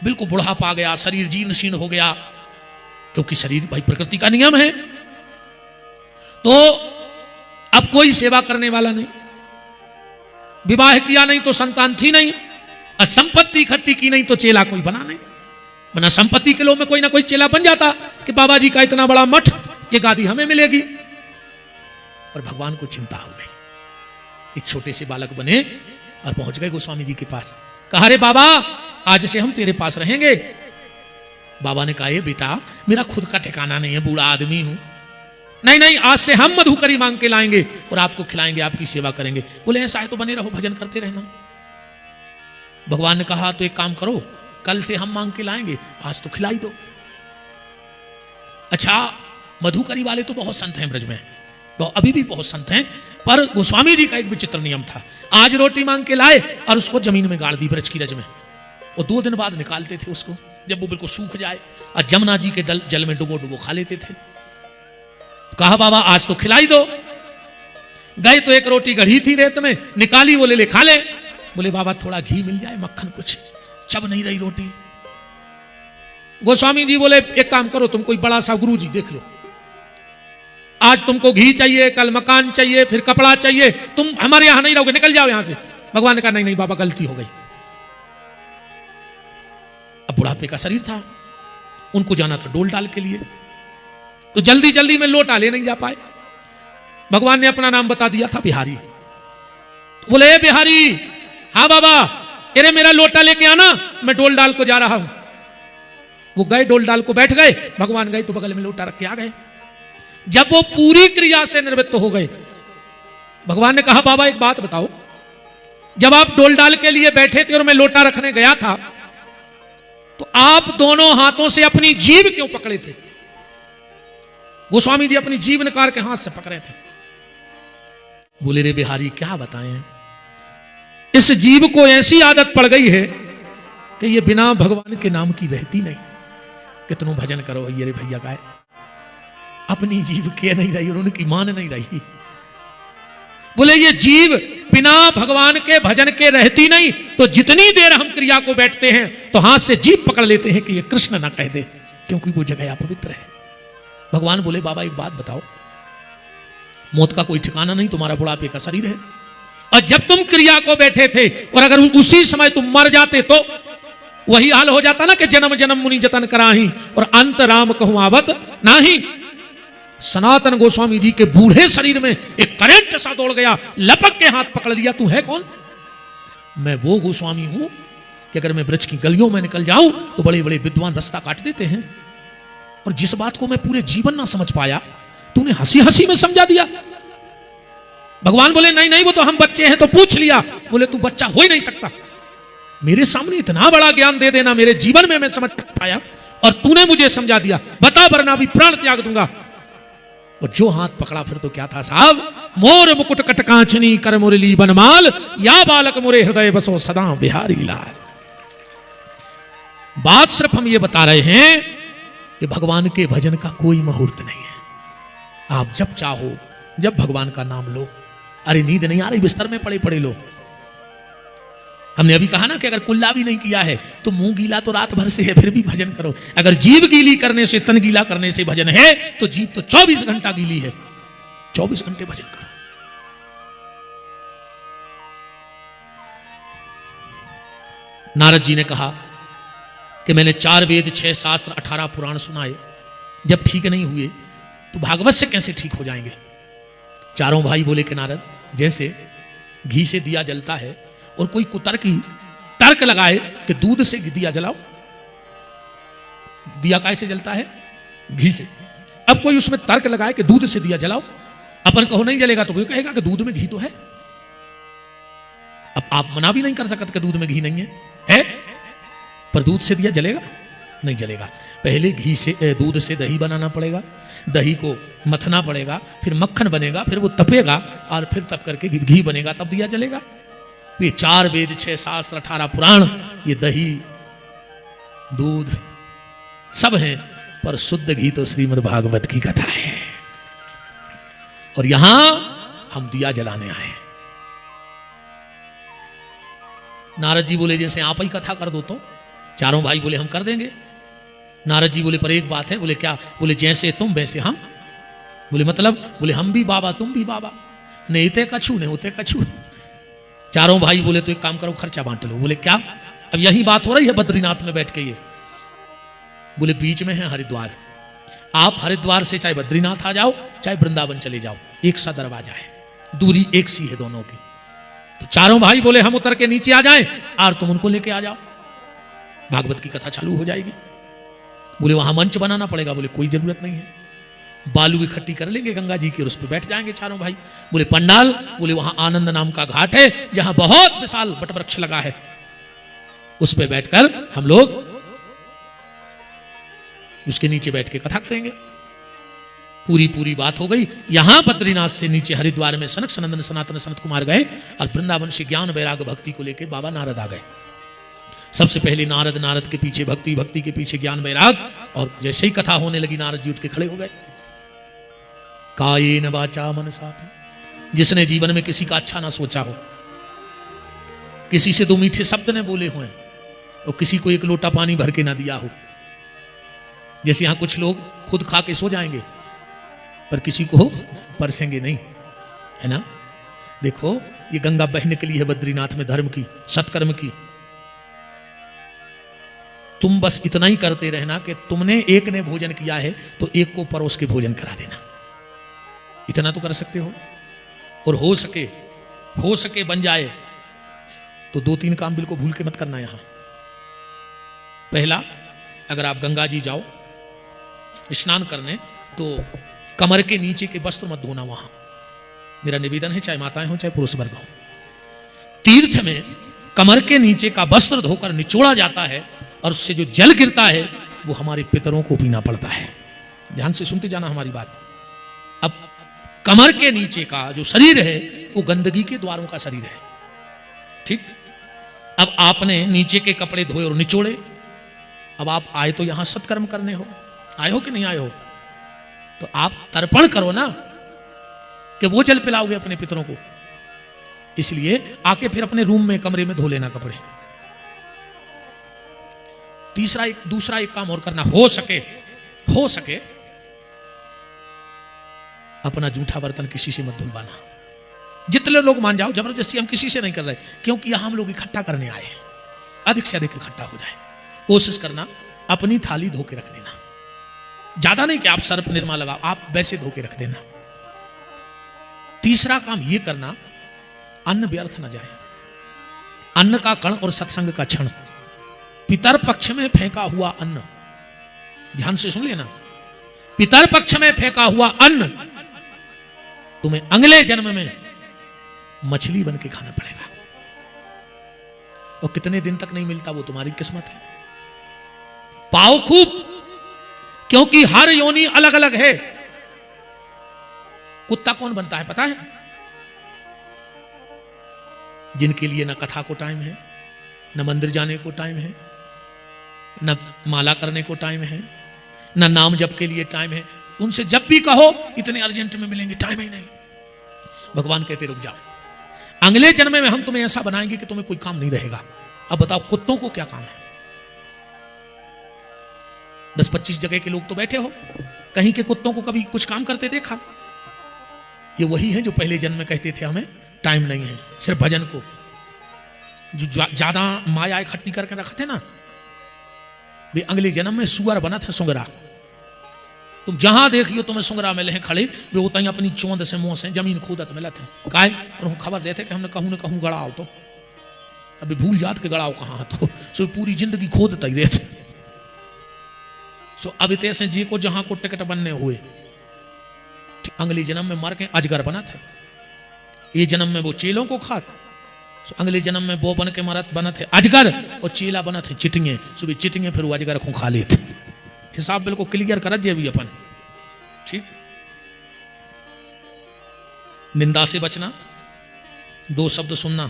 बिल्कुल बुढ़ापा आ गया, शरीर जीर्ण शीर्ण हो गया, क्योंकि शरीर भाई प्रकृति का नियम है। तो अब कोई सेवा करने वाला नहीं, विवाह किया नहीं तो संतान थी नहीं, और संपत्ति इकट्ठी की नहीं तो चेला कोई बना नहीं। वरना संपत्ति के लोभ में कोई ना कोई चेला बन जाता कि बाबा जी का इतना बड़ा मठ, ये गादी हमें मिलेगी। पर भगवान को चिंता हो गई। एक छोटे से बालक बने और पहुंच गए गोस्वामी जी के पास। कहा, रे बाबा, आज से हम तेरे पास रहेंगे। बाबा ने कहा, ये बेटा, मेरा खुद का ठिकाना नहीं है, बूढ़ा आदमी हूं। नहीं नहीं, आज से हम मधुकरी मांग के लाएंगे और आपको खिलाएंगे, आपकी सेवा करेंगे। बोले, ऐसा है तो बने रहो, भजन करते रहना। भगवान ने कहा, तो एक काम करो, कल से हम मांग के लाएंगे, आज तो खिलाई दो। अच्छा, मधुकरी वाले तो बहुत संत हैं ब्रज में, तो अभी भी बहुत संत हैं, पर गोस्वामी जी का एक विचित्र नियम था। आज रोटी मांग के लाए और उसको जमीन में गाड़ दी ब्रज की रज में, और 2 दिन बाद निकालते थे उसको, जब वो बिल्कुल सूख जाए, और जमुना जी के जल में डुबो डुबो खा लेते थे। तो कहा, बाबा आज तो खिलाई दो। गए तो एक रोटी गढ़ी थी रेत में, निकाली, बोले ले खा ले। बोले, बाबा थोड़ा घी मिल जाए, मक्खन, कुछ चब नहीं रही रोटी। गोस्वामी जी बोले, एक काम करो, तुम कोई बड़ा सा गुरु जी देख लो, आज तुमको घी चाहिए, कल मकान चाहिए, फिर कपड़ा चाहिए, तुम हमारे यहां नहीं रहोगे, निकल जाओ यहां से। भगवान ने कहा, नहीं नहीं बाबा, गलती हो गई। अब बुढ़ापे का शरीर था, उनको जाना था डोल डाल के लिए, तो जल्दी जल्दी में लोटा ले नहीं जा पाए। भगवान ने अपना नाम बता दिया था, बिहारी। तो बोले, बिहारी, हाँ बाबा, अरे मेरा लोटा लेके आना, मैं डोल डाल को जा रहा हूं। वो गए, डोल डाल को बैठ गए। भगवान गए तो बगल में लोटा रख के आ गए। जब वो पूरी क्रिया से निवृत्त हो गए, भगवान ने कहा, बाबा एक बात बताओ, जब आप डोल डाल के लिए बैठे थे और मैं लोटा रखने गया था, तो आप दोनों हाथों से अपनी जीभ क्यों पकड़े थे? गोस्वामी जी अपनी जीभ निकाल के हाथ से पकड़े थे। बोले, रे बिहारी, क्या बताएं, इस जीभ को ऐसी आदत पड़ गई है कि ये बिना भगवान के नाम की रहती नहीं। कितनों भजन करो, ये रे भैया गाए, अपनी जीभ के नहीं रही और उनकी मान नहीं रही। बोले, ये जीव बिना भगवान के भजन के रहती नहीं, तो जितनी देर हम क्रिया को बैठते हैं तो हाथ से जीभ पकड़ लेते हैं कि ये कृष्ण ना कह दे, क्योंकि वो जगह अपवित्र है। भगवान बोले, बाबा एक बात बताओ, मौत का कोई ठिकाना नहीं, तुम्हारा बुढ़ापे का शरीर है, और जब तुम क्रिया को बैठे थे और अगर उसी समय तुम मर जाते तो वही हाल हो जाता ना कि जन्म जन्म मुनि जतन कराही और अंत राम कहूं आवत नाही। सनातन गोस्वामी जी के बूढ़े शरीर में एक करंट सा दौड़ गया, लपक के हाथ पकड़ लिया। तू है कौन? मैं वो गोस्वामी हूं कि अगर मैं ब्रज की गलियों में निकल जाऊं तो बड़े बड़े विद्वान रास्ता काट देते हैं, और जिस बात को मैं पूरे जीवन ना समझ पाया, तूने हंसी हंसी में समझा दिया। भगवान बोले, नहीं नहीं, वो तो हम बच्चे हैं तो पूछ लिया। बोले, तू बच्चा हो ही नहीं सकता, मेरे सामने इतना बड़ा ज्ञान दे देना मेरे जीवन में मैं समझ पाया, और तूने मुझे समझा दिया, बता वरना भी प्राण त्याग दूंगा। और जो हाथ पकड़ा फिर तो क्या था साहब, मोर मुकुट कटकांचनी कर मुरली बनमाल, या बालक मुरे हृदय बसो सदा बिहारी लाल। बात सिर्फ हम ये बता रहे हैं कि भगवान के भजन का कोई मुहूर्त नहीं है। आप जब चाहो जब भगवान का नाम लो। अरे नींद नहीं आ रही, बिस्तर में पड़े पड़े लो। हमने अभी कहा ना कि अगर कुल्ला भी नहीं किया है तो मुंह गीला तो रात भर से है, फिर भी भजन करो। अगर जीभ गीली करने से, तन गीला करने से भजन है तो जीभ तो 24 घंटा गीली है, 24 घंटे भजन करो। नारद जी ने कहा कि मैंने 4 वेद, 6 शास्त्र, 18 पुराण सुनाए, जब ठीक नहीं हुए तो भागवत से कैसे ठीक हो जाएंगे। चारों भाई बोले कि नारद, जैसे घी से दिया जलता है और कोई कुतर्की तर्क लगाए कि दूध से दिया जलाओ, दिया कैसे जलता है? घी से। अब कोई उसमें तर्क लगाए कि दूध से दिया जलाओ, अपन कहो नहीं जलेगा तो कोई कहेगा कि दूध में घी तो है। अब आप मना भी नहीं कर सकते कि दूध में घी नहीं है, पर दूध से दिया जलेगा? नहीं जलेगा। पहले घी से, दूध से दही बनाना पड़ेगा, दही को मथना पड़ेगा, फिर मक्खन बनेगा, फिर वो तपेगा और फिर तप करके घी बनेगा, तब दिया जलेगा। ये 4 वेद, 6 शास्त्र, 18 पुराण, ये दही दूध सब हैं, पर शुद्ध घी तो श्रीमद् भागवत की कथा है। और यहां हम दिया जलाने आए। नारद जी बोले जैसे आप ही कथा कर दो तो। चारों भाई बोले हम कर देंगे। नारद जी बोले पर एक बात है। बोले क्या? बोले जैसे तुम वैसे हम। बोले मतलब? बोले हम भी बाबा तुम भी बाबा, नहीं ते कछु नहीं होते कछु। चारों भाई बोले तो एक काम करो, खर्चा बांट लो। बोले क्या? अब यही बात हो रही है बद्रीनाथ में बैठ के। ये बोले बीच में है हरिद्वार, आप हरिद्वार से चाहे बद्रीनाथ आ जाओ चाहे वृंदावन चले जाओ, एक सा दरवाजा है, दूरी एक सी है दोनों की। तो चारों भाई बोले हम उतर के नीचे आ जाएं और तुम उनको लेके आ जाओ, भागवत की कथा चालू हो जाएगी। बोले वहां मंच बनाना पड़ेगा। बोले कोई जरूरत नहीं है, बालू इकट्ठी कर लेंगे गंगा जी की और उस पर बैठ जाएंगे चारों भाई। बोले पंडाल? बोले वहां आनंद नाम का घाट है जहां बहुत विशाल वटवृक्ष लगा है, उस पर बैठकर हम लोग उसके नीचे बैठ के कथा करेंगे। पूरी बात हो गई। यहां बद्रीनाथ से नीचे हरिद्वार में सनक सनंदन सनातन सनत कुमार गए और वृंदावन से ज्ञान वैराग भक्ति को लेकर बाबा नारद आ गए। सबसे पहले नारद, नारद के पीछे भक्ति, भक्ति के पीछे ज्ञान वैराग, और जैसे ही कथा होने लगी नारद जी उठ के खड़े हो गए। कायेन वाचा मनसा, जिसने जीवन में किसी का अच्छा ना सोचा हो, किसी से 2 मीठे शब्द ने बोले हुए और किसी को 1 लोटा पानी भर के ना दिया हो। जैसे यहां कुछ लोग खुद खा के सो जाएंगे पर किसी को परसेंगे नहीं, है ना। देखो ये गंगा बहने निकली है बद्रीनाथ में धर्म की, सत्कर्म की। तुम बस इतना ही करते रहना कि तुमने एक ने भोजन किया है तो एक को परोस के भोजन करा देना, इतना तो कर सकते हो। और हो सके बन जाए तो 2-3 काम बिल्कुल भूल के मत करना। यहां पहला, अगर आप गंगा जी जाओ स्नान करने तो कमर के नीचे के वस्त्र मत धोना। वहां मेरा निवेदन है, चाहे माताएं हो चाहे पुरुष वर्ग हो, तीर्थ में कमर के नीचे का वस्त्र धोकर निचोड़ा जाता है और उससे जो जल गिरता है वो हमारे पितरों को पीना पड़ता है। ध्यान से सुनते जाना हमारी बात। अब कमर के नीचे का जो शरीर है वो गंदगी के द्वारों का शरीर है, ठीक। अब आपने नीचे के कपड़े धोए और निचोड़े। अब आप आए तो यहां सत्कर्म करने हो, आए हो कि नहीं आए हो, तो आप तर्पण करो ना, कि वो जल पिलाओगे अपने पितरों को। इसलिए आके फिर अपने रूम में, कमरे में धो लेना कपड़े। दूसरा एक काम और करना, हो सके अपना जूठा बर्तन किसी से मत धुलवाना। जितने लोग मान जाओ, जबरदस्ती हम किसी से नहीं कर रहे, क्योंकि यहां हम लोग इकट्ठा करने आए हैं, अधिक से अधिक इकट्ठा हो जाए। कोशिश करना अपनी थाली धो के रख देना, ज्यादा नहीं कि आप सर्फ निरमा लगाओ, आप वैसे धो के रख देना। तीसरा काम ये करना, अन्न व्यर्थ न जाए। अन्न का कण और सत्संग का क्षण, पितर पक्ष में फेंका हुआ अन्न, ध्यान से सुन लेना, पितर पक्ष में फेंका हुआ अन्न तुम्हें अगले जन्म में मछली बन के खाना पड़ेगा, और कितने दिन तक नहीं मिलता वो तुम्हारी किस्मत है। पाओ खूब, क्योंकि हर योनि अलग अलग है। कुत्ता कौन बनता है पता है? जिनके लिए न कथा को टाइम है, न मंदिर जाने को टाइम है, न माला करने को टाइम है, ना नाम जप के लिए टाइम है। उनसे जब भी कहो इतने अर्जेंट में मिलेंगे, टाइम ही नहीं। भगवान कहते रुक जाओ, अगले जन्म में हम तुम्हें ऐसा बनाएंगे कि तुम्हें कोई काम नहीं रहेगा। अब बताओ कुत्तों को क्या काम है? 10-25 जगह के लोग तो बैठे हो, कहीं के कुत्तों को कभी कुछ काम करते देखा? ये वही है जो पहले जन्म में कहते थे हमें टाइम नहीं है, सिर्फ भजन को, जो ज्यादा माया इकट्ठी करके रखते ना, वे अगले जन्म में सुअर बना था, सुंगरा। तुम जहां देखियो तुम्हें सुंगरा मिले हैं खड़े, वे होता ही अपनी चोंद से मुंह से जमीन खोदत मिलत है। काहे? उनको खबर देते कि हमने कहूं न कहूं गड़ाओ, तो अभी भूल जात के गड़ाओ कहां, तो सो पूरी जिंदगी खोदत ही रहते। सो अब तैसे जी को जहां को टिकट बनने हुए, अगले जन्म में मर के अजगर बना था। ये जन्म में वो चेलों को खात, सो अगले जन्म में वो बन के मरत बना थे अजगर, और चेला बना थे चिटिंगे। सो भी चिटिंगे फिर वो अजगर को खा लेते। हिसाब बिल्कुल क्लियर कर जे भी अपन। ठीक, निंदा से बचना, 2 शब्द सुनना,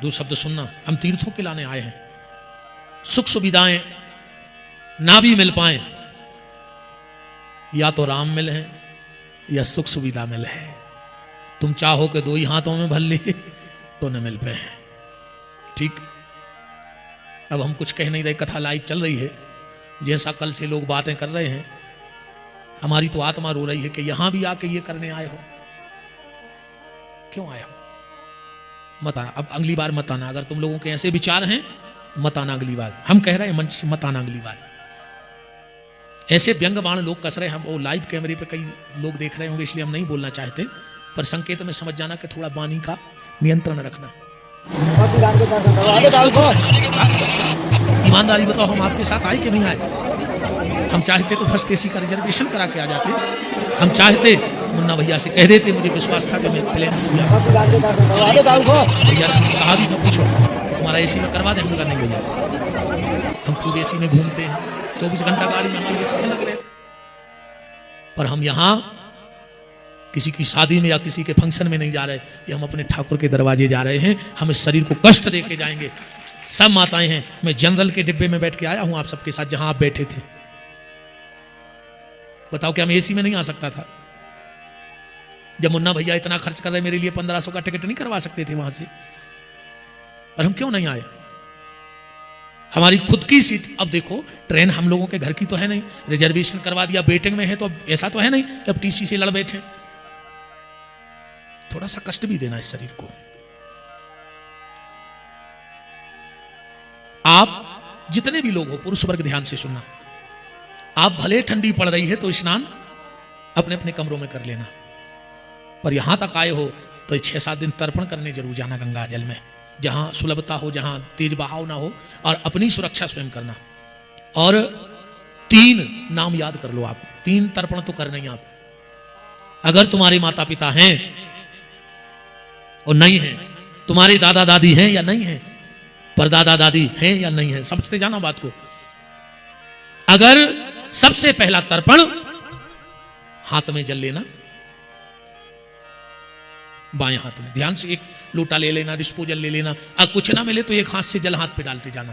2 शब्द सुनना। हम तीर्थों के लाने आए हैं, सुख सुविधाएं ना भी मिल पाए, या तो राम मिले हैं या सुख सुविधा मिले है। तुम चाहो कि 2 ही हाथों में भर लिए तो न मिल पाए। ठीक, अब हम कुछ कह नहीं रहे, कथा लाइव चल रही है। जैसा कल से लोग बातें कर रहे हैं, हमारी तो आत्मा रो रही है कि यहां भी आके ये करने आए हो, क्यों आए हो? मत आना, अब अगली बार मत आना। अगर तुम लोगों के ऐसे विचार हैं मत आना अगली बार। हम कह रहे हैं मंच से मत आना अगली बार। ऐसे व्यंग बाण लोग कस रहे हैं, हम वो लाइव कैमरे पे कई लोग देख रहे होंगे, इसलिए हम नहीं बोलना चाहते, पर संकेत में समझ जाना कि थोड़ा वाणी का नियंत्रण रखना। ईमानदारी बताओ, हम आपके साथ आए कि नहीं आए? हम चाहते तो फर्स्ट एसी का रिजर्वेशन करा के आ जाते। हम चाहते मुन्ना भैया से कह देते, मुझे विश्वास था कि मैं प्लेन से भैया से कहा भी था, पूछो तुम्हारा एसी में करवा दे। हम लोग नहीं भैया, हम खूब एसी में घूमते हैं, 24 घंटा गाड़ी में हमारी एसी से लग रहे। पर हम यहां किसी की शादी में या किसी के फंक्शन में नहीं जा रहे, ये हम अपने ठाकुर के दरवाजे जा रहे हैं। हम इस शरीर को कष्ट दे के जाएंगे। सब माताएं हैं, मैं जनरल के डिब्बे में बैठ के आया हूं आप सबके साथ, जहां आप बैठे थे। बताओ क्या मैं एसी में नहीं आ सकता था? जब मुन्ना भैया इतना खर्च कर रहे मेरे लिए 1500 का टिकट नहीं करवा सकते थे वहां से? और हम क्यों नहीं आए? हमारी खुद की सीट। अब देखो, ट्रेन हम लोगों के घर की तो है नहीं, रिजर्वेशन करवा दिया, वेटिंग में है, तो ऐसा तो है नहीं कि अब टीसी से लड़ बैठे। थोड़ा सा कष्ट भी देना इस शरीर को। आप जितने भी लोग हो, पुरुष वर्ग ध्यान से सुनना। आप भले ठंडी पड़ रही है तो स्नान अपने अपने कमरों में कर लेना, पर यहां तक आए हो तो 6-7 दिन तर्पण करने जरूर जाना गंगा जल में, जहां सुलभता हो, जहां तेज बहाव ना हो, और अपनी सुरक्षा स्वयं करना। और 3 नाम याद कर लो आप, 3 तर्पण तो करना ही आप। अगर तुम्हारे माता पिता हैं और नहीं है, तुम्हारे दादा दादी हैं या नहीं है, परदादा दादी हैं या नहीं है, समझते जाना बात को। अगर सबसे पहला तर्पण हाथ में जल लेना, बाएं हाथ में ध्यान से एक लोटा ले लेना, डिस्पोजल ले लेना। अगर कुछ ना मिले तो एक हाथ से जल हाथ पे डालते जाना।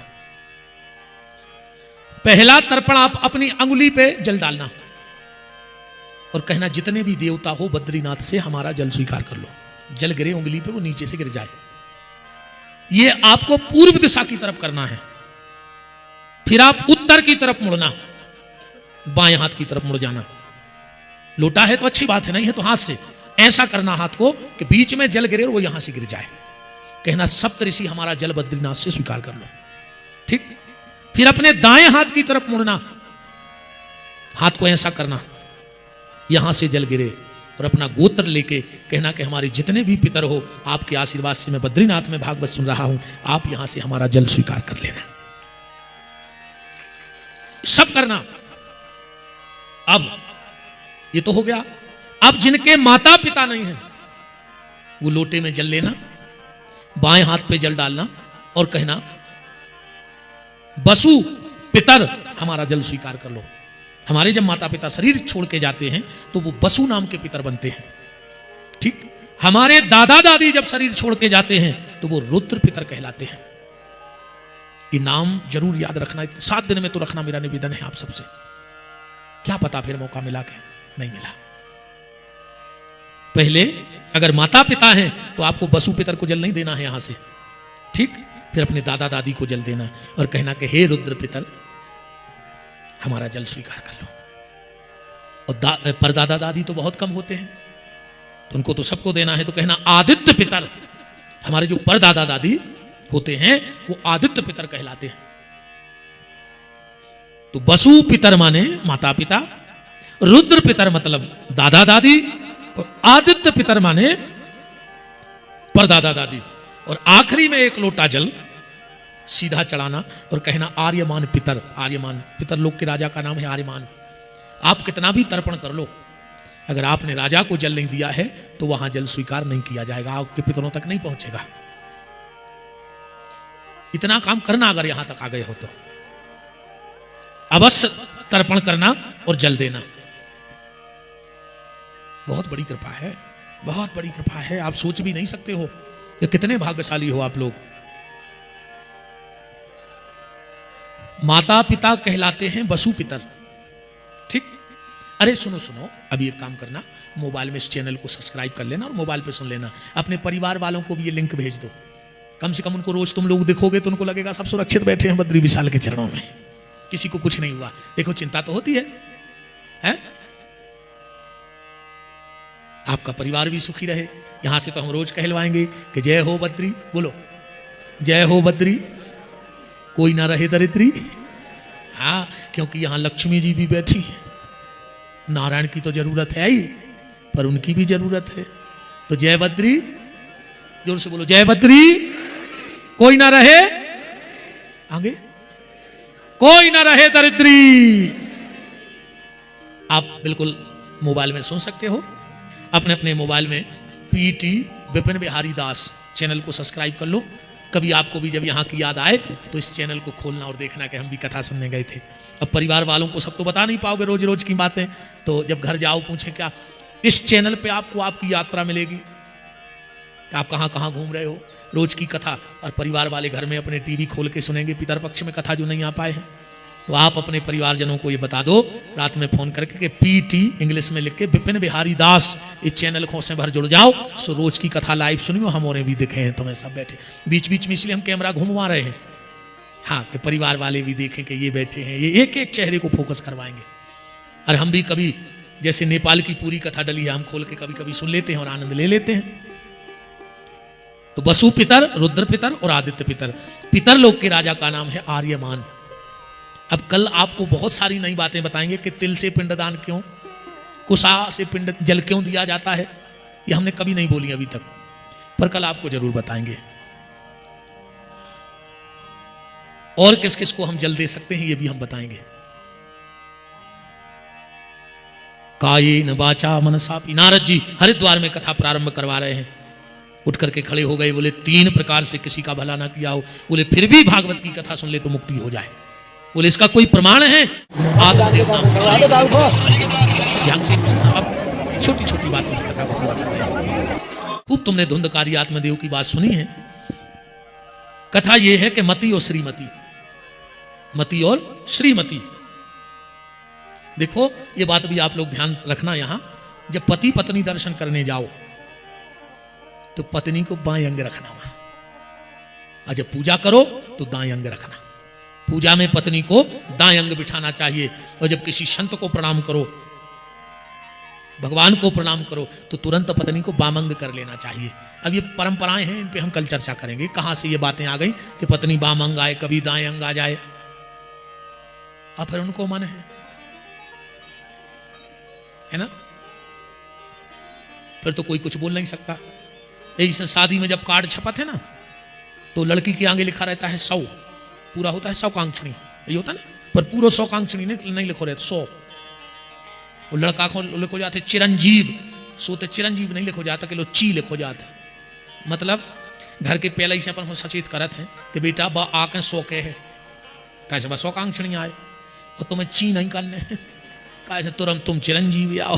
पहला तर्पण आप अपनी अंगुली पे जल डालना और कहना, जितने भी देवता हो बद्रीनाथ से हमारा जल स्वीकार कर लो। जल गिरे उंगली पे, वो नीचे से गिर जाए। ये आपको पूर्व दिशा की तरफ करना है। फिर आप उत्तर की तरफ मुड़ना, बाएं हाथ की तरफ मुड़ जाना। लोटा है तो अच्छी बात है, नहीं है तो हाथ से ऐसा करना हाथ को कि बीच में जल गिरे और वो यहां से गिर जाए। कहना, सप्तऋषि हमारा जल बद्रीनाथ से स्वीकार कर लो। ठीक, फिर अपने दाएं हाथ की तरफ मुड़ना, हाथ को ऐसा करना, यहां से जल गिरे, और अपना गोत्र लेके कहना कि हमारे जितने भी पितर हो, आपके आशीर्वाद से मैं बद्रीनाथ में भागवत सुन रहा हूं, आप यहां से हमारा जल स्वीकार कर लेना। सब करना। अब ये तो हो गया। अब जिनके माता पिता नहीं हैं, वो लोटे में जल लेना, बाएं हाथ पे जल डालना और कहना, बसु पितर हमारा जल स्वीकार कर लो। हमारे जब माता पिता शरीर छोड़ के जाते हैं तो वो बसु नाम के पितर बनते हैं। ठीक, हमारे दादा दादी जब शरीर छोड़ के जाते हैं तो वो रुद्र पितर कहलाते हैं। ये नाम जरूर याद रखना, 7 दिन में तो रखना मेरा निवेदन है आप सबसे। क्या पता फिर मौका मिला कि नहीं मिला। पहले अगर माता पिता हैं तो आपको बसु पितर को जल नहीं देना है यहां से, ठीक। फिर अपने दादा दादी को जल देना और कहना कि हे रुद्र पितर हमारा जल स्वीकार कर लो। और परदादा दादी तो बहुत कम होते हैं तो उनको तो सबको देना है, तो कहना आदित्य पितर, हमारे जो परदादा दादी होते हैं वो आदित्य पितर कहलाते हैं। तो बसु पितर माने माता पिता, रुद्र पितर मतलब दादा दादी, और आदित्य पितर माने परदादा दादी। और आखिरी में 1 लोटा जल सीधा चढ़ाना और कहना आर्यमान पितर। आर्यमान पितर लोग के राजा का नाम है आर्यमान। आप कितना भी तर्पण कर लो, अगर आपने राजा को जल नहीं दिया है तो वहां जल स्वीकार नहीं किया जाएगा, आपके पितरों तक नहीं पहुंचेगा। इतना काम करना अगर यहां तक आ गए हो तो अवश्य तर्पण करना और जल देना। बहुत बड़ी कृपा है, बहुत बड़ी कृपा है। आप सोच भी नहीं सकते हो कि कितने भाग्यशाली हो आप लोग। माता पिता कहलाते हैं बसु पितर, ठीक। अरे सुनो सुनो, अभी एक काम करना, मोबाइल में इस चैनल को सब्सक्राइब कर लेना और मोबाइल पे सुन लेना। अपने परिवार वालों को भी ये लिंक भेज दो, कम से कम उनको रोज तुम लोग देखोगे तो उनको लगेगा सब सुरक्षित बैठे हैं बद्री विशाल के चरणों में, किसी को कुछ नहीं हुआ। देखो चिंता तो होती है? आपका परिवार भी सुखी रहे। यहां से तो हम रोज कहलवाएंगे कि जय हो बद्री, बोलो जय हो बद्री, कोई ना रहे दरिद्री। हाँ, क्योंकि यहां लक्ष्मी जी भी बैठी हैं, नारायण की तो जरूरत है ही, पर उनकी भी जरूरत है। तो जय बद्री, जोर से बोलो जय बद्री, कोई ना रहे आगे, कोई ना रहे दरिद्री। आप बिल्कुल मोबाइल में सुन सकते हो, अपने अपने मोबाइल में पीटी विपिन बिहारी दास चैनल को सब्सक्राइब कर लो। कभी आपको भी जब यहाँ की याद आए तो इस चैनल को खोलना और देखना कि हम भी कथा सुनने गए थे। अब परिवार वालों को सब तो बता नहीं पाओगे रोज रोज की बातें, तो जब घर जाओ पूछें क्या, इस चैनल पे आपको आपकी यात्रा मिलेगी, आप कहाँ कहाँ घूम रहे हो, रोज की कथा। और परिवार वाले घर में अपने टीवी खोल के सुनेंगे पितर पक्ष में कथा जो नहीं आ पाए हैं, तो आप अपने परिवारजनों को ये बता दो रात में फोन करके कि पीटी इंग्लिश में लिख के विपिन बिहारी दास इस चैनल को से भर जुड़ जाओ, सो रोज की कथा लाइव सुनियो। हम और भी दिखे हैं तुम्हें सब बैठे बीच बीच में, इसलिए हम कैमरा घुमवा रहे हैं। हाँ, कि परिवार वाले भी देखें कि ये बैठे हैं, ये एक एक चेहरे को फोकस करवाएंगे। और हम भी कभी जैसे नेपाल की पूरी कथा डली है, हम खोल के कभी कभी सुन लेते हैं और आनंद ले लेते हैं। तो बसु पितर, रुद्र पितर और आदित्य पितर, पितर लोग के राजा का नाम है आर्यमान। अब कल आपको बहुत सारी नई बातें बताएंगे कि तिल से पिंडदान क्यों, कुसा से पिंड जल क्यों दिया जाता है, ये हमने कभी नहीं बोली अभी तक, पर कल आपको जरूर बताएंगे। और किस किस को हम जल दे सकते हैं ये भी हम बताएंगे। कायेन वाचा मनसा, नारद जी हरिद्वार में कथा प्रारंभ करवा रहे हैं, उठ करके खड़े हो गए, बोले 3 प्रकार से किसी का भला ना किया हो, बोले फिर भी भागवत की कथा सुन ले तो मुक्ति हो जाए। बोले इसका कोई प्रमाण है? ध्यान से अब छोटी छोटी बातों से कथा को पूरा करते हैं। खूब तुमने धुंधकारी आत्मदेव की बात सुनी है। कथा यह है कि मति और श्रीमती, मति और श्रीमती, देखो ये बात भी आप लोग ध्यान रखना। यहां जब पति पत्नी दर्शन करने जाओ तो पत्नी को बाएं अंग रखना वहां, और जब पूजा करो तो दाएं अंग रखना। पूजा में पत्नी को दाएं अंग बिठाना चाहिए, और जब किसी संत को प्रणाम करो, भगवान को प्रणाम करो, तो तुरंत पत्नी को बाम अंग कर लेना चाहिए। अब ये परंपराएं हैं, इन पे हम कल चर्चा करेंगे कहां से ये बातें आ गई कि पत्नी बाम अंग आए, कभी दाएं अंग आ जाए। अब फिर उनको मन है ना, फिर तो कोई कुछ बोल नहीं सकता। ऐसे शादी में जब कार्ड छपा थे ना, तो लड़की के आगे लिखा रहता है 100, पूरा होता है 100 कांक्षणी, ये होता ना, पर पूरा 100 कांक्षणी नहीं लिखो रहता 100। वो लड़का को लिखो जाते चिरंजीव, सोते चिरंजीव नहीं लिखो जाता कि लो ची लिखो जाते, मतलब घर के पहले ही से अपन सचेत करत हैं कि बेटा बा आके 100 के है, कैसे बस 100 कांक्षणी आए और तुम्हें ची नहीं करने, कैसे तुरंत तुम चिरंजीव आओ।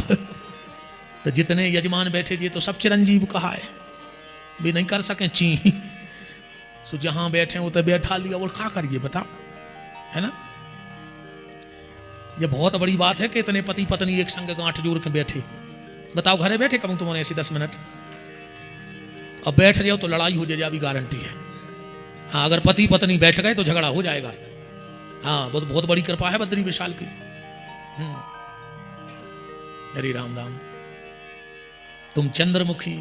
तो जितने यजमान बैठे थे तो सब चिरंजीव कहा है, भी नहीं कर सके ची। सो जहां बैठे हो तो बैठा लिया और क्या करिए बताओ, है ना। ये बहुत बड़ी बात है कि इतने पति पत्नी एक संग गांठ जोड़ के बैठे। बताओ घरे बैठे करूं तुम्हारे ऐसी 10 मिनट, अब बैठ जाओ तो लड़ाई हो जाए, भी गारंटी है। हाँ, अगर पति पत्नी बैठ गए तो झगड़ा हो जाएगा। हाँ, बहुत बहुत बड़ी कृपा है बद्री विशाल की। हरे राम राम। तुम चंद्रमुखी,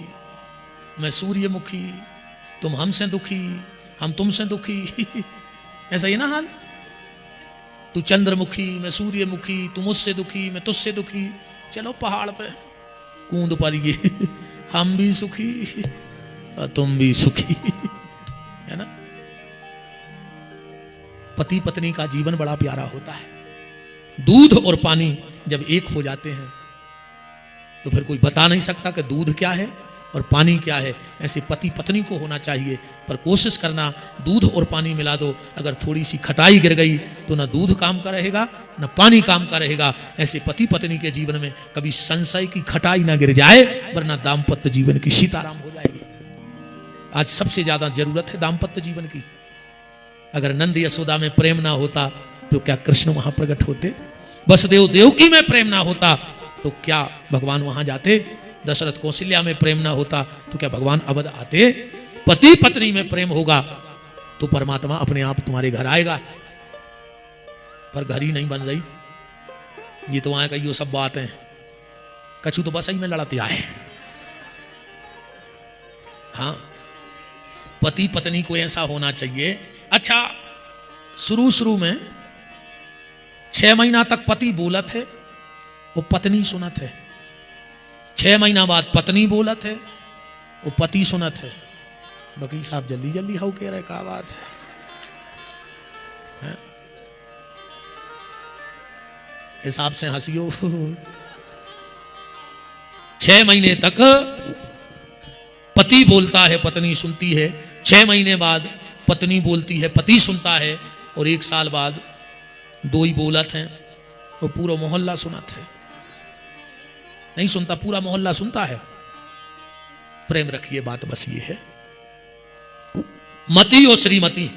मैं सूर्यमुखी, तुम हमसे दुखी, हम तुमसे दुखी। ऐसा ही ना हाल। तू चंद्रमुखी, मैं सूर्यमुखी, तुम मुझसे दुखी, मैं तुझसे दुखी। चलो पहाड़ पे कूद पड़िए, हम भी सुखी और तुम भी सुखी, है ना। पति पत्नी का जीवन बड़ा प्यारा होता है। दूध और पानी जब एक हो जाते हैं तो फिर कोई बता नहीं सकता कि दूध क्या है और पानी क्या है। ऐसे पति पत्नी को होना चाहिए, पर कोशिश करना दूध और पानी मिला दो। अगर थोड़ी सी खटाई गिर गई तो ना दूध काम का रहेगा ना पानी काम का रहेगा। ऐसे पति पत्नी के जीवन में कभी संशय की खटाई ना गिर जाए, वरना दाम्पत्य जीवन की सीताराम हो जाएगी। आज सबसे ज्यादा जरूरत है दाम्पत्य जीवन की। अगर नंद यशोदा में प्रेम ना होता तो क्या कृष्ण वहां प्रकट होते? वसुदेव देवकी में प्रेम ना होता तो क्या भगवान वहां जाते? दशरथ कौशल्या में प्रेम ना होता तो क्या भगवान अवध आते? पति पत्नी में प्रेम होगा तो परमात्मा अपने आप तुम्हारे घर आएगा। पर घर ही नहीं बन रही। ये तो वहां का ये सब बात है। कछु तो बस ही में लड़ते आए। हाँ, पति पत्नी को ऐसा होना चाहिए। अच्छा, शुरू में 6 महीना तक पति बोलत है, वो पत्नी सुनत है। 6 महीना बाद पत्नी बोलत है, वो पति सुनत है। वकील साहब जल्दी जल्दी हाउ कह रहे, क्या बात है? हिसाब से हंसियो। 6 महीने तक पति बोलता है, पत्नी सुनती है। 6 महीने बाद पत्नी बोलती है, पति सुनता है। और 1 साल बाद 2 ही बोलत हैं, वो पूरा मोहल्ला सुनत है। नहीं सुनता, पूरा मोहल्ला सुनता है। प्रेम रखिए, बात बस ये है। मति और श्रीमती।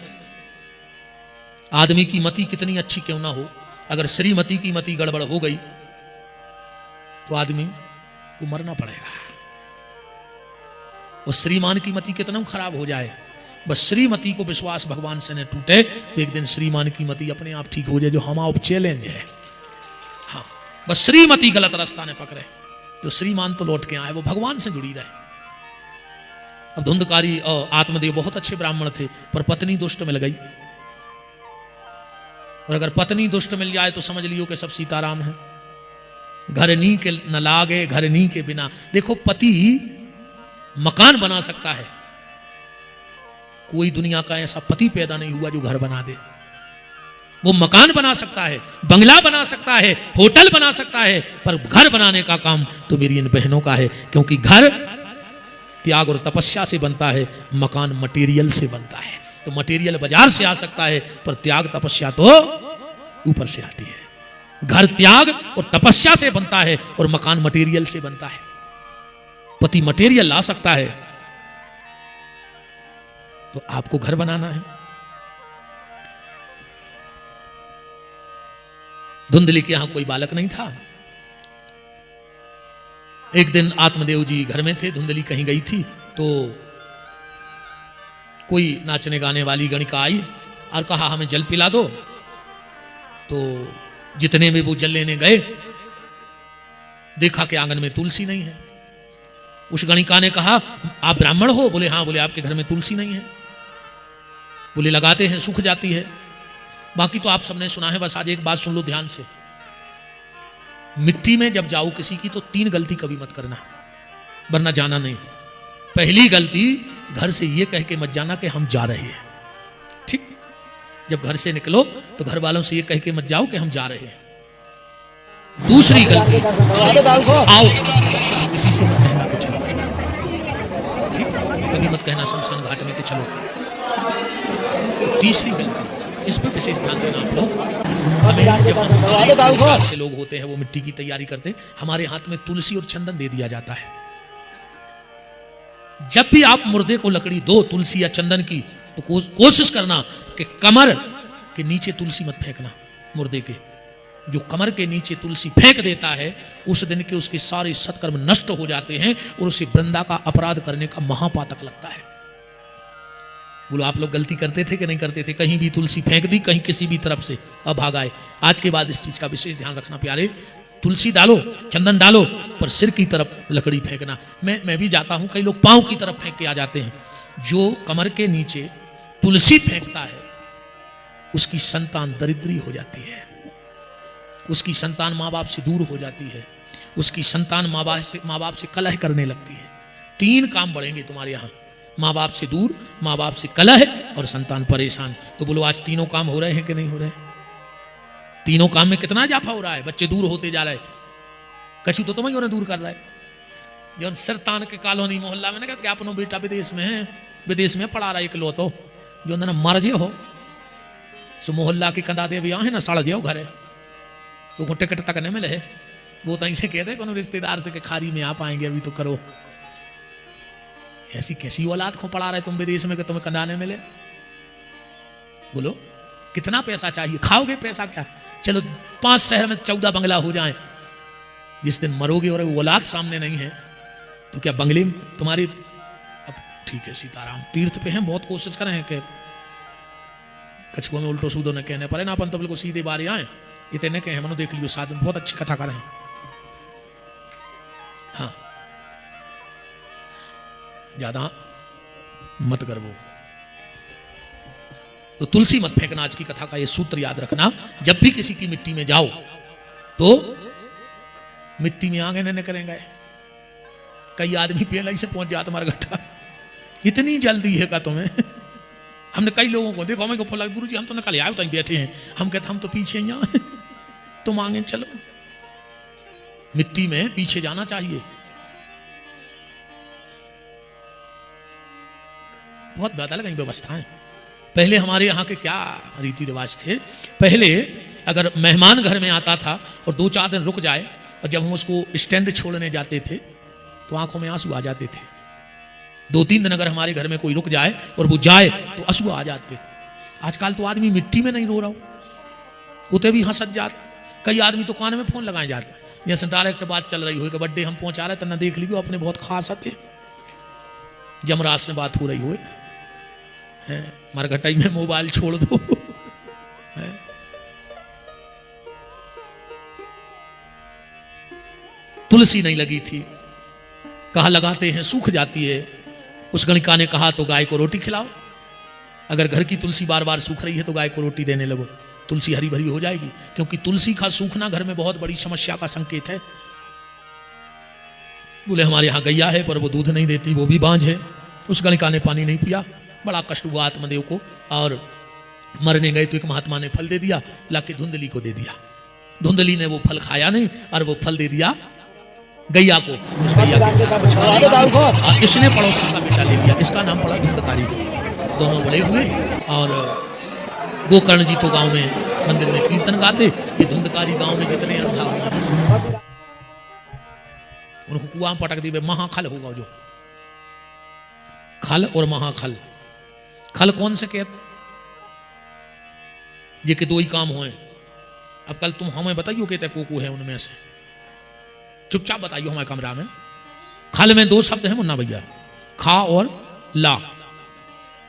आदमी की मति कितनी अच्छी क्यों ना हो, अगर श्रीमती की मति गड़बड़ हो गई तो आदमी को मरना पड़ेगा। और श्रीमान की मति कितना खराब हो जाए, बस श्रीमती को विश्वास भगवान से न टूटे तो एक दिन श्रीमान की मति अपने आप ठीक हो जाए, जो हमारा चैलेंज है। हाँ, बस श्रीमती गलत रास्ता ने पकड़े तो श्रीमान तो लौट के आए, वो भगवान से जुड़ी रहे। अब धुंधकारी और आत्मदेव बहुत अच्छे ब्राह्मण थे, पर पत्नी दुष्ट मिल गई। और अगर पत्नी दुष्ट मिल जाए तो समझ लियो कि सब सीताराम है। घर नी के न लागे, घर नी के बिना। देखो, पति मकान बना सकता है, कोई दुनिया का ऐसा पति पैदा नहीं हुआ जो घर बना दे। वो मकान बना सकता है, बंगला बना सकता है, होटल बना सकता है, पर घर बनाने का काम तो मेरी इन बहनों का है। क्योंकि घर त्याग और तपस्या से बनता है, मकान मटेरियल से बनता है। तो मटेरियल बाजार से आ सकता है, पर त्याग तपस्या तो ऊपर से आती है। घर त्याग और तपस्या से बनता है और मकान मटेरियल से बनता है। पति मटेरियल ला सकता है, तो आपको घर बनाना है। धुंधली के यहां कोई बालक नहीं था। एक दिन आत्मदेव जी घर में थे, धुंधली कहीं गई थी, तो कोई नाचने गाने वाली गणिका आई और कहा हमें जल पिला दो। तो जितने में वो जल लेने गए, देखा कि आंगन में तुलसी नहीं है। उस गणिका ने कहा, आप ब्राह्मण हो? बोले हाँ। बोले आपके घर में तुलसी नहीं है? बोले लगाते हैं सूख जाती है। बाकी तो आप सबने सुना है, बस आज एक बात सुन लो ध्यान से। मिट्टी में जब जाओ किसी की तो 3 गलती कभी मत करना, वरना जाना नहीं। पहली गलती, घर से ये कह के मत जाना कि हम जा रहे हैं। ठीक, जब घर से निकलो तो घर वालों से ये कह के मत जाओ कि हम जा रहे हैं। दूसरी गलती, आओ, किसी से मत कहना कि चलो। ठीक, कभी मत कहना शमशान घाट में कि चलो। तीसरी गलती, इस पर विशेष ध्यान देना आप लोग। जब से लोग होते हैं वो मिट्टी की तैयारी करते हैं, हमारे हाथ में तुलसी और चंदन दे दिया जाता है। जब भी आप मुर्दे को लकड़ी दो तुलसी या चंदन की, तो कोशिश करना कि कमर के नीचे तुलसी मत फेंकना। मुर्दे के जो कमर के नीचे तुलसी फेंक देता है उस दिन के उसके सारे सत्कर्म नष्ट हो जाते हैं और उसे वृंदा का अपराध करने का महापातक लगता है। बोलो आप लोग गलती करते थे कि नहीं करते थे? कहीं भी तुलसी फेंक दी, कहीं किसी भी तरफ से, अब भागाए। आज के बाद इस चीज का विशेष ध्यान रखना प्यारे। तुलसी डालो, चंदन डालो, पर सिर की तरफ लकड़ी फेंकना। मैं भी जाता हूं, कई लोग पांव की तरफ फेंक के आ जाते हैं। जो कमर के नीचे तुलसी फेंकता है उसकी संतान दरिद्री हो जाती है, उसकी संतान माँ बाप से दूर हो जाती है, उसकी संतान माँ बाप से कलह करने लगती है। 3 काम बढ़ेंगे तुम्हारे यहाँ, माँ बाप से दूर, माँ बाप से कलह और संतान परेशान। तो बोलो आज तीनों काम हो रहे हैं कि नहीं हो रहे? तीनों काम में कितना इजाफा हो रहा है? बच्चे दूर होते जा रहे, कछु तो तुम्हें दूर कर रहा है। जो सरतान के कॉलोनी मोहल्ला में ना कहते अपनो बेटा विदेश में है, विदेश में पढ़ा रहा है इकलौतो, जो ना मर जे हो सो मोहल्ला की कंधा दे भी है ना सड़ जाओ घरे, वो टिकट तक नहीं मिले है। वो तो ऐसे कहते कोनो रिश्तेदार से कि खारी में आ पाएंगे अभी तो करो। ऐसी कैसी औलाद को पढ़ा रहे तुम विदेश में कि तुम्हें कंधा नहीं मिले? बोलो कितना पैसा चाहिए? खाओगे पैसा क्या? चलो 5 शहर में 14 बंगला हो जाए, जिस दिन मरोगे और वो औलाद सामने नहीं है तो क्या बंगले तुम्हारी? अब ठीक है सीताराम तीर्थ पे हैं, बहुत कोशिश करें कि कछुओं में उल्टो सूदो न कहने पड़े ना, अपन तो बिल्कुल सीधे बारे आए इतने कहे मनो देख लियो साथ में बहुत अच्छी कथा करें। हाँ ज्यादा मत करवो। तो तुलसी मत फेंकना, आज की कथा का ये सूत्र याद रखना। जब भी किसी की मिट्टी में जाओ तो मिट्टी में आगे नहीं करेंगे। कई आदमी पहले से पहुंच जाता हमारा गट्ठा, इतनी जल्दी है का तुम्हें? हमने कई लोगों को देखो, हमें को गुरु जी हम तो निकल आए तो बैठे हैं, हम कहते हम तो पीछे ही आए, तुम आगे चलो। मिट्टी में पीछे जाना चाहिए। बहुत बदल गई व्यवस्थाएं। पहले हमारे यहाँ के क्या रीति रिवाज थे, पहले अगर मेहमान घर में आता था और 2-4 दिन रुक जाए और जब हम उसको स्टैंड छोड़ने जाते थे तो आंखों में आंसू आ जाते थे। 2-3 दिन अगर हमारे घर में कोई रुक जाए और वो जाए तो आंसू आ जाते। आजकल तो आदमी मिट्टी में नहीं रो रहा हो, उते भी हंसत जात। कई आदमी तो कान में फोन लगाए जाते, जैसे डायरेक्ट बात चल रही हो कि बर्थडे हम पहुंचा रहे तना देख लीजिए अपने बहुत खास आते, जमराज से बात हो रही हो मरघटाई में मोबाइल छोड़ दो। तुलसी नहीं लगी थी, कहा लगाते हैं सूख जाती है। उस गणिका ने कहा तो गाय को रोटी खिलाओ। अगर घर की तुलसी बार बार सूख रही है तो गाय को रोटी देने लगो, तुलसी हरी भरी हो जाएगी। क्योंकि तुलसी का सूखना घर में बहुत बड़ी समस्या का संकेत है। बोले हमारे यहाँ गैया है पर वो दूध नहीं देती, वो भी बांझ है। उस गणिका ने पानी नहीं पिया, बड़ा कष्ट हुआ आत्मदेव को, और मरने गए तो एक महात्मा ने फल दे दिया, लाके धुंधली को दे दिया। धुंधली ने वो फल खाया नहीं और वो फल दे दिया गैया को। इसने पड़ोसी का बेटा ले लिया, इसका नाम पड़ा धुंधकारी। दोनों बड़े हुए और गोकर्ण जी तो गांव में मंदिर में कीर्तन गाते, ये धुंधकारी गांव में जितने अंधा हुआ उनको कुआं पटक दी। महाखल होगा जो खल और महाखल। खल कौन से कहते ये के 2 ही काम हुए। अब कल तुम हमें बताइयो कहते कोकू है उनमें से, चुपचाप बताइयो हमारे कमरा में। खल में 2 शब्द हैं मुन्ना भैया, खा और ला।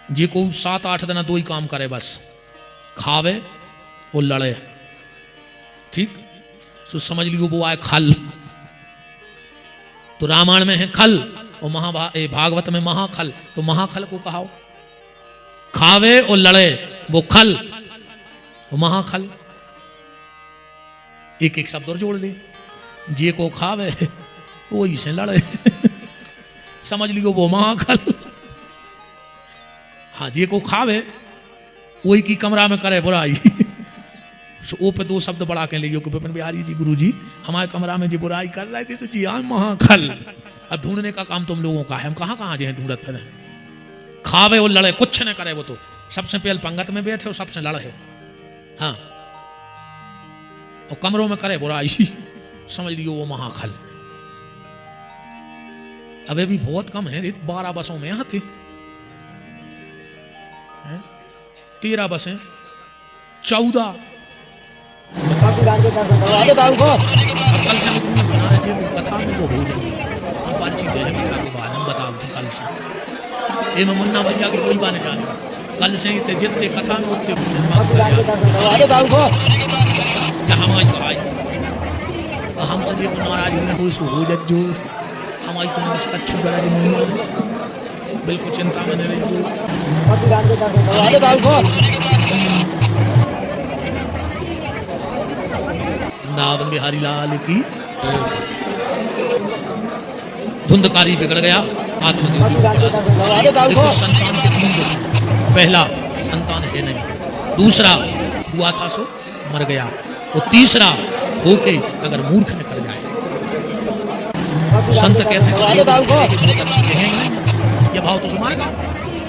जे को 7-8 दिन 2 ही काम करे बस, खावे और लड़े। ठीक सो समझ लियो वो आए खल। तो रामायण में है खल और भागवत में महाखल। तो महाखल को कहाओ, खावे और लड़े वो खल, वो महाखल। एक शब्द और जोड़ ले, जे को खावे वो इसे लड़े समझ लियो वो महाखल। हाँ जे को खावे वही की कमरा में करे बुराई। ओ पे 2 शब्द बढ़ा के लियो कि विपिन बिहारी जी गुरु जी हमारे कमरा में जी बुराई कर रहे थे, जी हाँ महाखल। अब ढूंढने का काम तुम लोगों का है, हम कहाँ जो है ढूंढत फिर। खावे और लड़े कुछ न करे, वो तो सबसे पहले पंगत में बैठे और सबसे लड़े। हाँ और कमरों में करे बुराई समझ लियो वो महाखल। अबे भी बहुत कम है, 12 बसों में आते 13 बसें 14 कल से बना रहे थे कथा में वो हो जाएगी पर्ची गए कथा के बाद हम बताओ थे कल से ये मैं मुन्ना भैया की कोई बात जाने कल से ही थे जितने कथा में उतने हम आज तो आज हम सभी को नाराज होने हो जो हमारी तुम्हारी अच्छी बड़ा बिल्कुल चिंता में नहीं रही नावन बिहारी लाल की धुंधकारी बिगड़ गया आत्मदेव संतान के 3 दुख पहला संतान है नहीं दूसरा हुआ था सो मर गया और तीसरा होके अगर मूर्ख निकल जाए तो संत कहते हैं बहुत अच्छी कहेंगे ये भाव तो सुमारेगा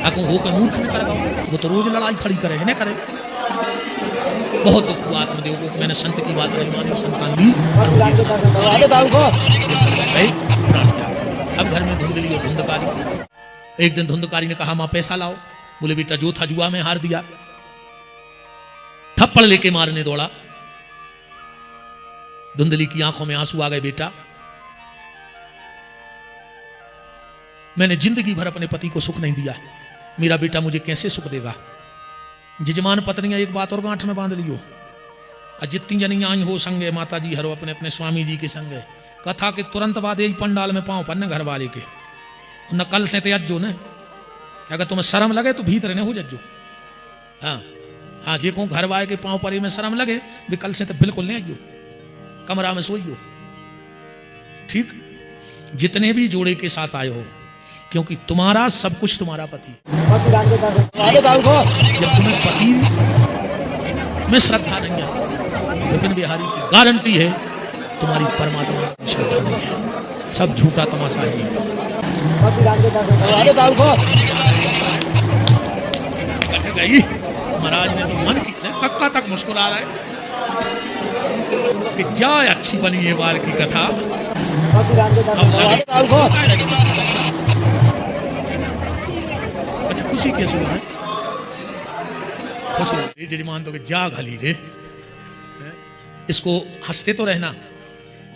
अगर होकर मूर्ख निकल गया वो तो रोज लड़ाई खड़ी करे है ना करे बहुत दुख हुआ आत्मदेव को मैंने संत की बात नहीं मानी संतान ली अब घर में धुंधली और धुंधकारी एक दिन धुंधकारी ने कहा माँ पैसा लाओ बोले बेटा जो था जुआ में हार दिया थप्पड़ लेके मारने दौड़ा धुंधली की आंखों में आंसू आ गए बेटा मैंने जिंदगी भर अपने पति को सुख नहीं दिया मेरा बेटा मुझे कैसे सुख देगा जजमान पत्नियां एक बात और गांठ में बांध लियो जितनी जनी आई हो संगे माता जी हरो अपने अपने स्वामी जी के संगे कथा के तुरंत बाद यही पंडाल में पाँव पन्ने घर वाले के न कल से ते अज्जो ने अगर तुम्हें शर्म लगे तो भीतर ने हो जज्जो हाँ हाँ जे को घर वाले के पाँव परी में शर्म लगे वे कल से तो बिल्कुल नहीं अज्जो कमरा में सोइयो ठीक जितने भी जोड़े के साथ आए हो क्योंकि तुम्हारा सब कुछ तुम्हारा पति जब तुम्हें पति में श्रद्धा नहीं है विपिन बिहारी की गारंटी है तुम्हारी परमात्मा की श्रद्धा नहीं है सब झूठा तमाशा है कट गई महाराज ने तो मन की कक्का तक मुस्कुरा रहा है कि जा अच्छी बनी ये बार की कथा अच्छा खुशी के सुना है खुशी जजमान तो जा घली रे इसको हंसते तो रहना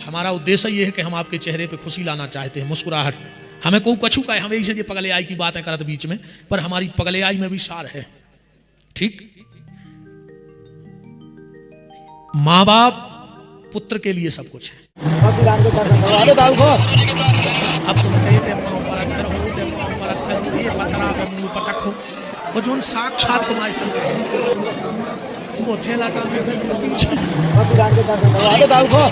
हमारा उद्देश्य ये है कि हम आपके चेहरे पे खुशी लाना चाहते हैं मुस्कुराहट हमें कोई कछु का है हमें इसे ये पगले आई की बातें करते बीच में पर हमारी पगले आई में भी सार है ठीक माँ बाप पुत्र के लिए सब कुछ है अब तुम कहते पाँव पर अक्खर हो ते पाँव पर अक्खर ये पथरा का मुंह पटक हो और जो साक्षात तुम्हारे संग है वो थैला टांगे घर के पीछे बताओ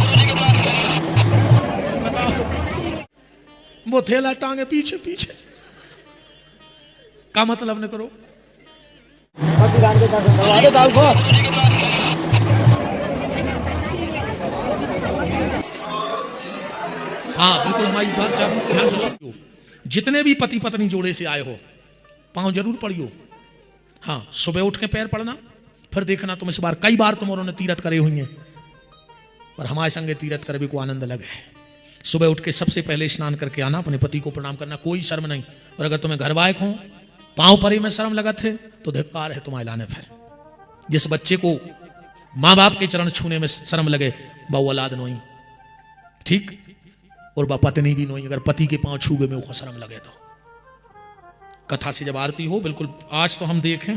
वो थैला टांगे पीछे पीछे का मतलब न करो हाँ बिल्कुल हमारी बात ध्यान से सुनियो जितने भी पति पत्नी जोड़े से आए हो पाँव जरूर पड़ियो हाँ सुबह उठ के पैर पड़ना फिर देखना तुम इस बार कई बार तुमों ने तीरथ करे हुई हैं पर हमारे संगे तीरथ करे भी को आनंद लगे सुबह उठ के सबसे पहले स्नान करके आना अपने पति को प्रणाम करना कोई शर्म नहीं और अगर तुम्हें घर वायक हो पाँव परी में शर्म लगा थे तो धिक्कार है तुम्हारे लाने फिर जिस बच्चे को माँ बाप के चरण छूने में शर्म लगे बहु औलाद नोई ठीक और बा पत्नी भी नोई अगर पति के पाँव छूबे में वो शर्म लगे तो कथा से जब आरती हो बिल्कुल आज तो हम देखें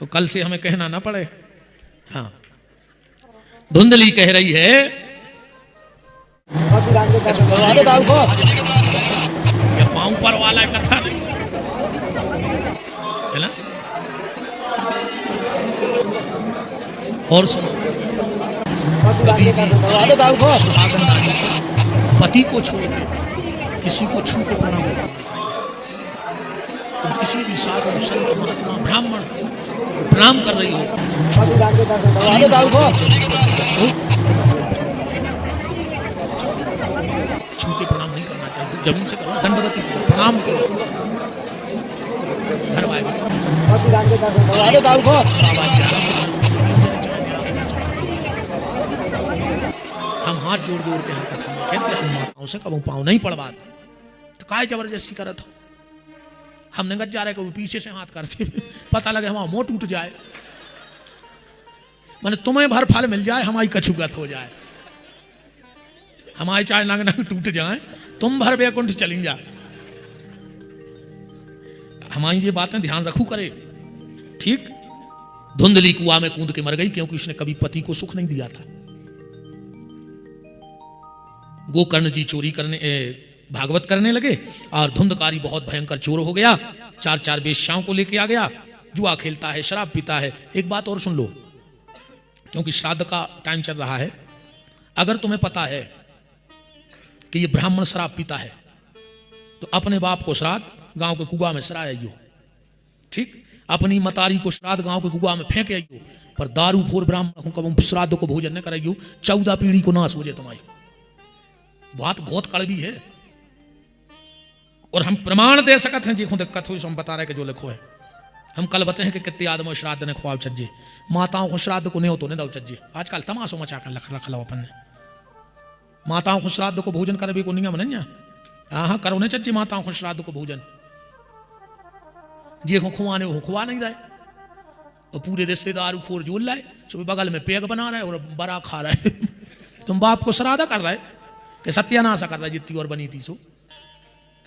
तो कल से हमें कहना ना पड़े हाँ धुंधली कह रही है ये पाँव पर वाला कथा नहीं है ना और सुनो कभी भी सुहागन नारी पति को छोड़ के किसी को छू के प्रणाम नहीं करना चाहिए तुम किसी भी साधु संत महात्मा ब्राह्मण प्रणाम कर रही हो छू के प्रणाम नहीं करना चाहिए जमीन से करो दंडवती करो प्रणाम करो घर वाले हम हाथ जोड़ जोड़ के कहते हम माताओं से कबू पाँव नहीं पड़वा तो काय जबरदस्ती करत हो हमने गज जा रहे को पीछे से हाथ करते पता लगे हमारा मुंह टूट जाए, मैंने तुम्हें भर फल मिल जाए हमारी कछुगत हो जाए, हमारे चाहे नंग नंग टूट जाए तुम भर बैकुंठ चली जा। हमारी ये बातें ध्यान रखू करे, ठीक। धुंधली कुआं में कूद के मर गई क्योंकि उसने कभी पति को सुख नहीं दिया था। गोकर्ण जी चोरी करने भागवत करने लगे और धुंधकारी बहुत भयंकर चोर हो गया, 4 वेश्याओं को लेके आ गया, जुआ खेलता है, शराब पीता है। एक बात और सुन लो, क्योंकि श्राद्ध का टाइम चल रहा है, अगर तुम्हें पता है कि ये ब्राह्मण शराब पीता है तो अपने बाप को श्राद्ध गांव के कुआं में सरा आइयो, ठीक। अपनी मतारी को श्राद्ध गांव के कुआं में फेंक आइयो, पर दारू खोर ब्राह्मण श्राद्ध को भोजन न कराइयो, 14 पीढ़ी को नाश हो जाए तुम्हारी। बात बहुत कड़वी है और हम प्रमाण दे सकते हैं, देखो दिक्कत हुई, हम बता रहे कि जो लिखो है। हम कल बताते हैं कि कितने आदमों श्राद्ध ने खुआव चज्जे, माताओं को श्राद्ध को नहीं तो नहीं दो चज्जे। आजकल तमाशो मचा कर रख लो अपन ने, माताओं को श्राद्ध को भोजन करे को नियम नहीं, हाँ करो नहीं चज्जे माताओं को श्राद्ध को भोजन, जे को खुआने वो खुआ नहीं रहे, और पूरे रिश्तेदार खोर जोल लाए, सुबह बगल में पेग बना रहे और बड़ा खा रहे तुम बाप को श्राद्ध कर रहे कि सत्यानाश कर रहे जितनी और बनी थी सो।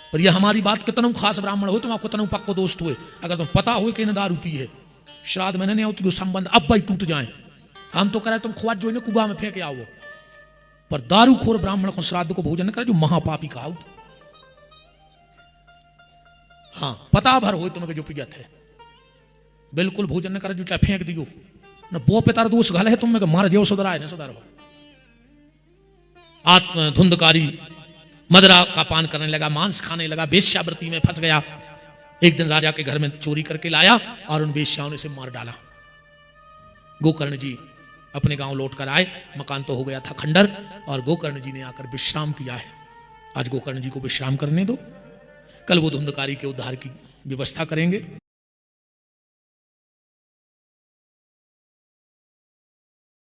पर यह हमारी बात कितना खास ब्राह्मण हो, तुम कितना पक्को दोस्त हुए, अगर तुम पता हो कि दारू पी है, श्राद्ध में नहीं होती तो संबंध अब भाई टूट जाए। हम तो करे तुम खुआ जो ने कुआ में फेंके आओ, पर दारू खोर ब्राह्मण को श्राद्ध को भोजन करे जो महापापी कहा। हाँ पता भर हो तुम्हें जो पियत है, बिल्कुल भोजन न करे जो चाहे फेंक दियो न, बो पितर दोष घल है तुम में मार जो सुधरा है न सुधर हो। आत्म धुंधकारी मदरा का पान करने लगा, मांस खाने लगा, वेश्यावृत्ति में फंस गया। एक दिन राजा के घर में चोरी करके लाया और उन वेश्याओं ने इसे मार डाला। गोकर्ण जी अपने गांव लौट कर आए, मकान तो हो गया था खंडर, और गोकर्ण जी ने आकर विश्राम किया है। आज गोकर्ण जी को विश्राम करने दो, कल वो धुंधकारी के उद्धार की व्यवस्था करेंगे।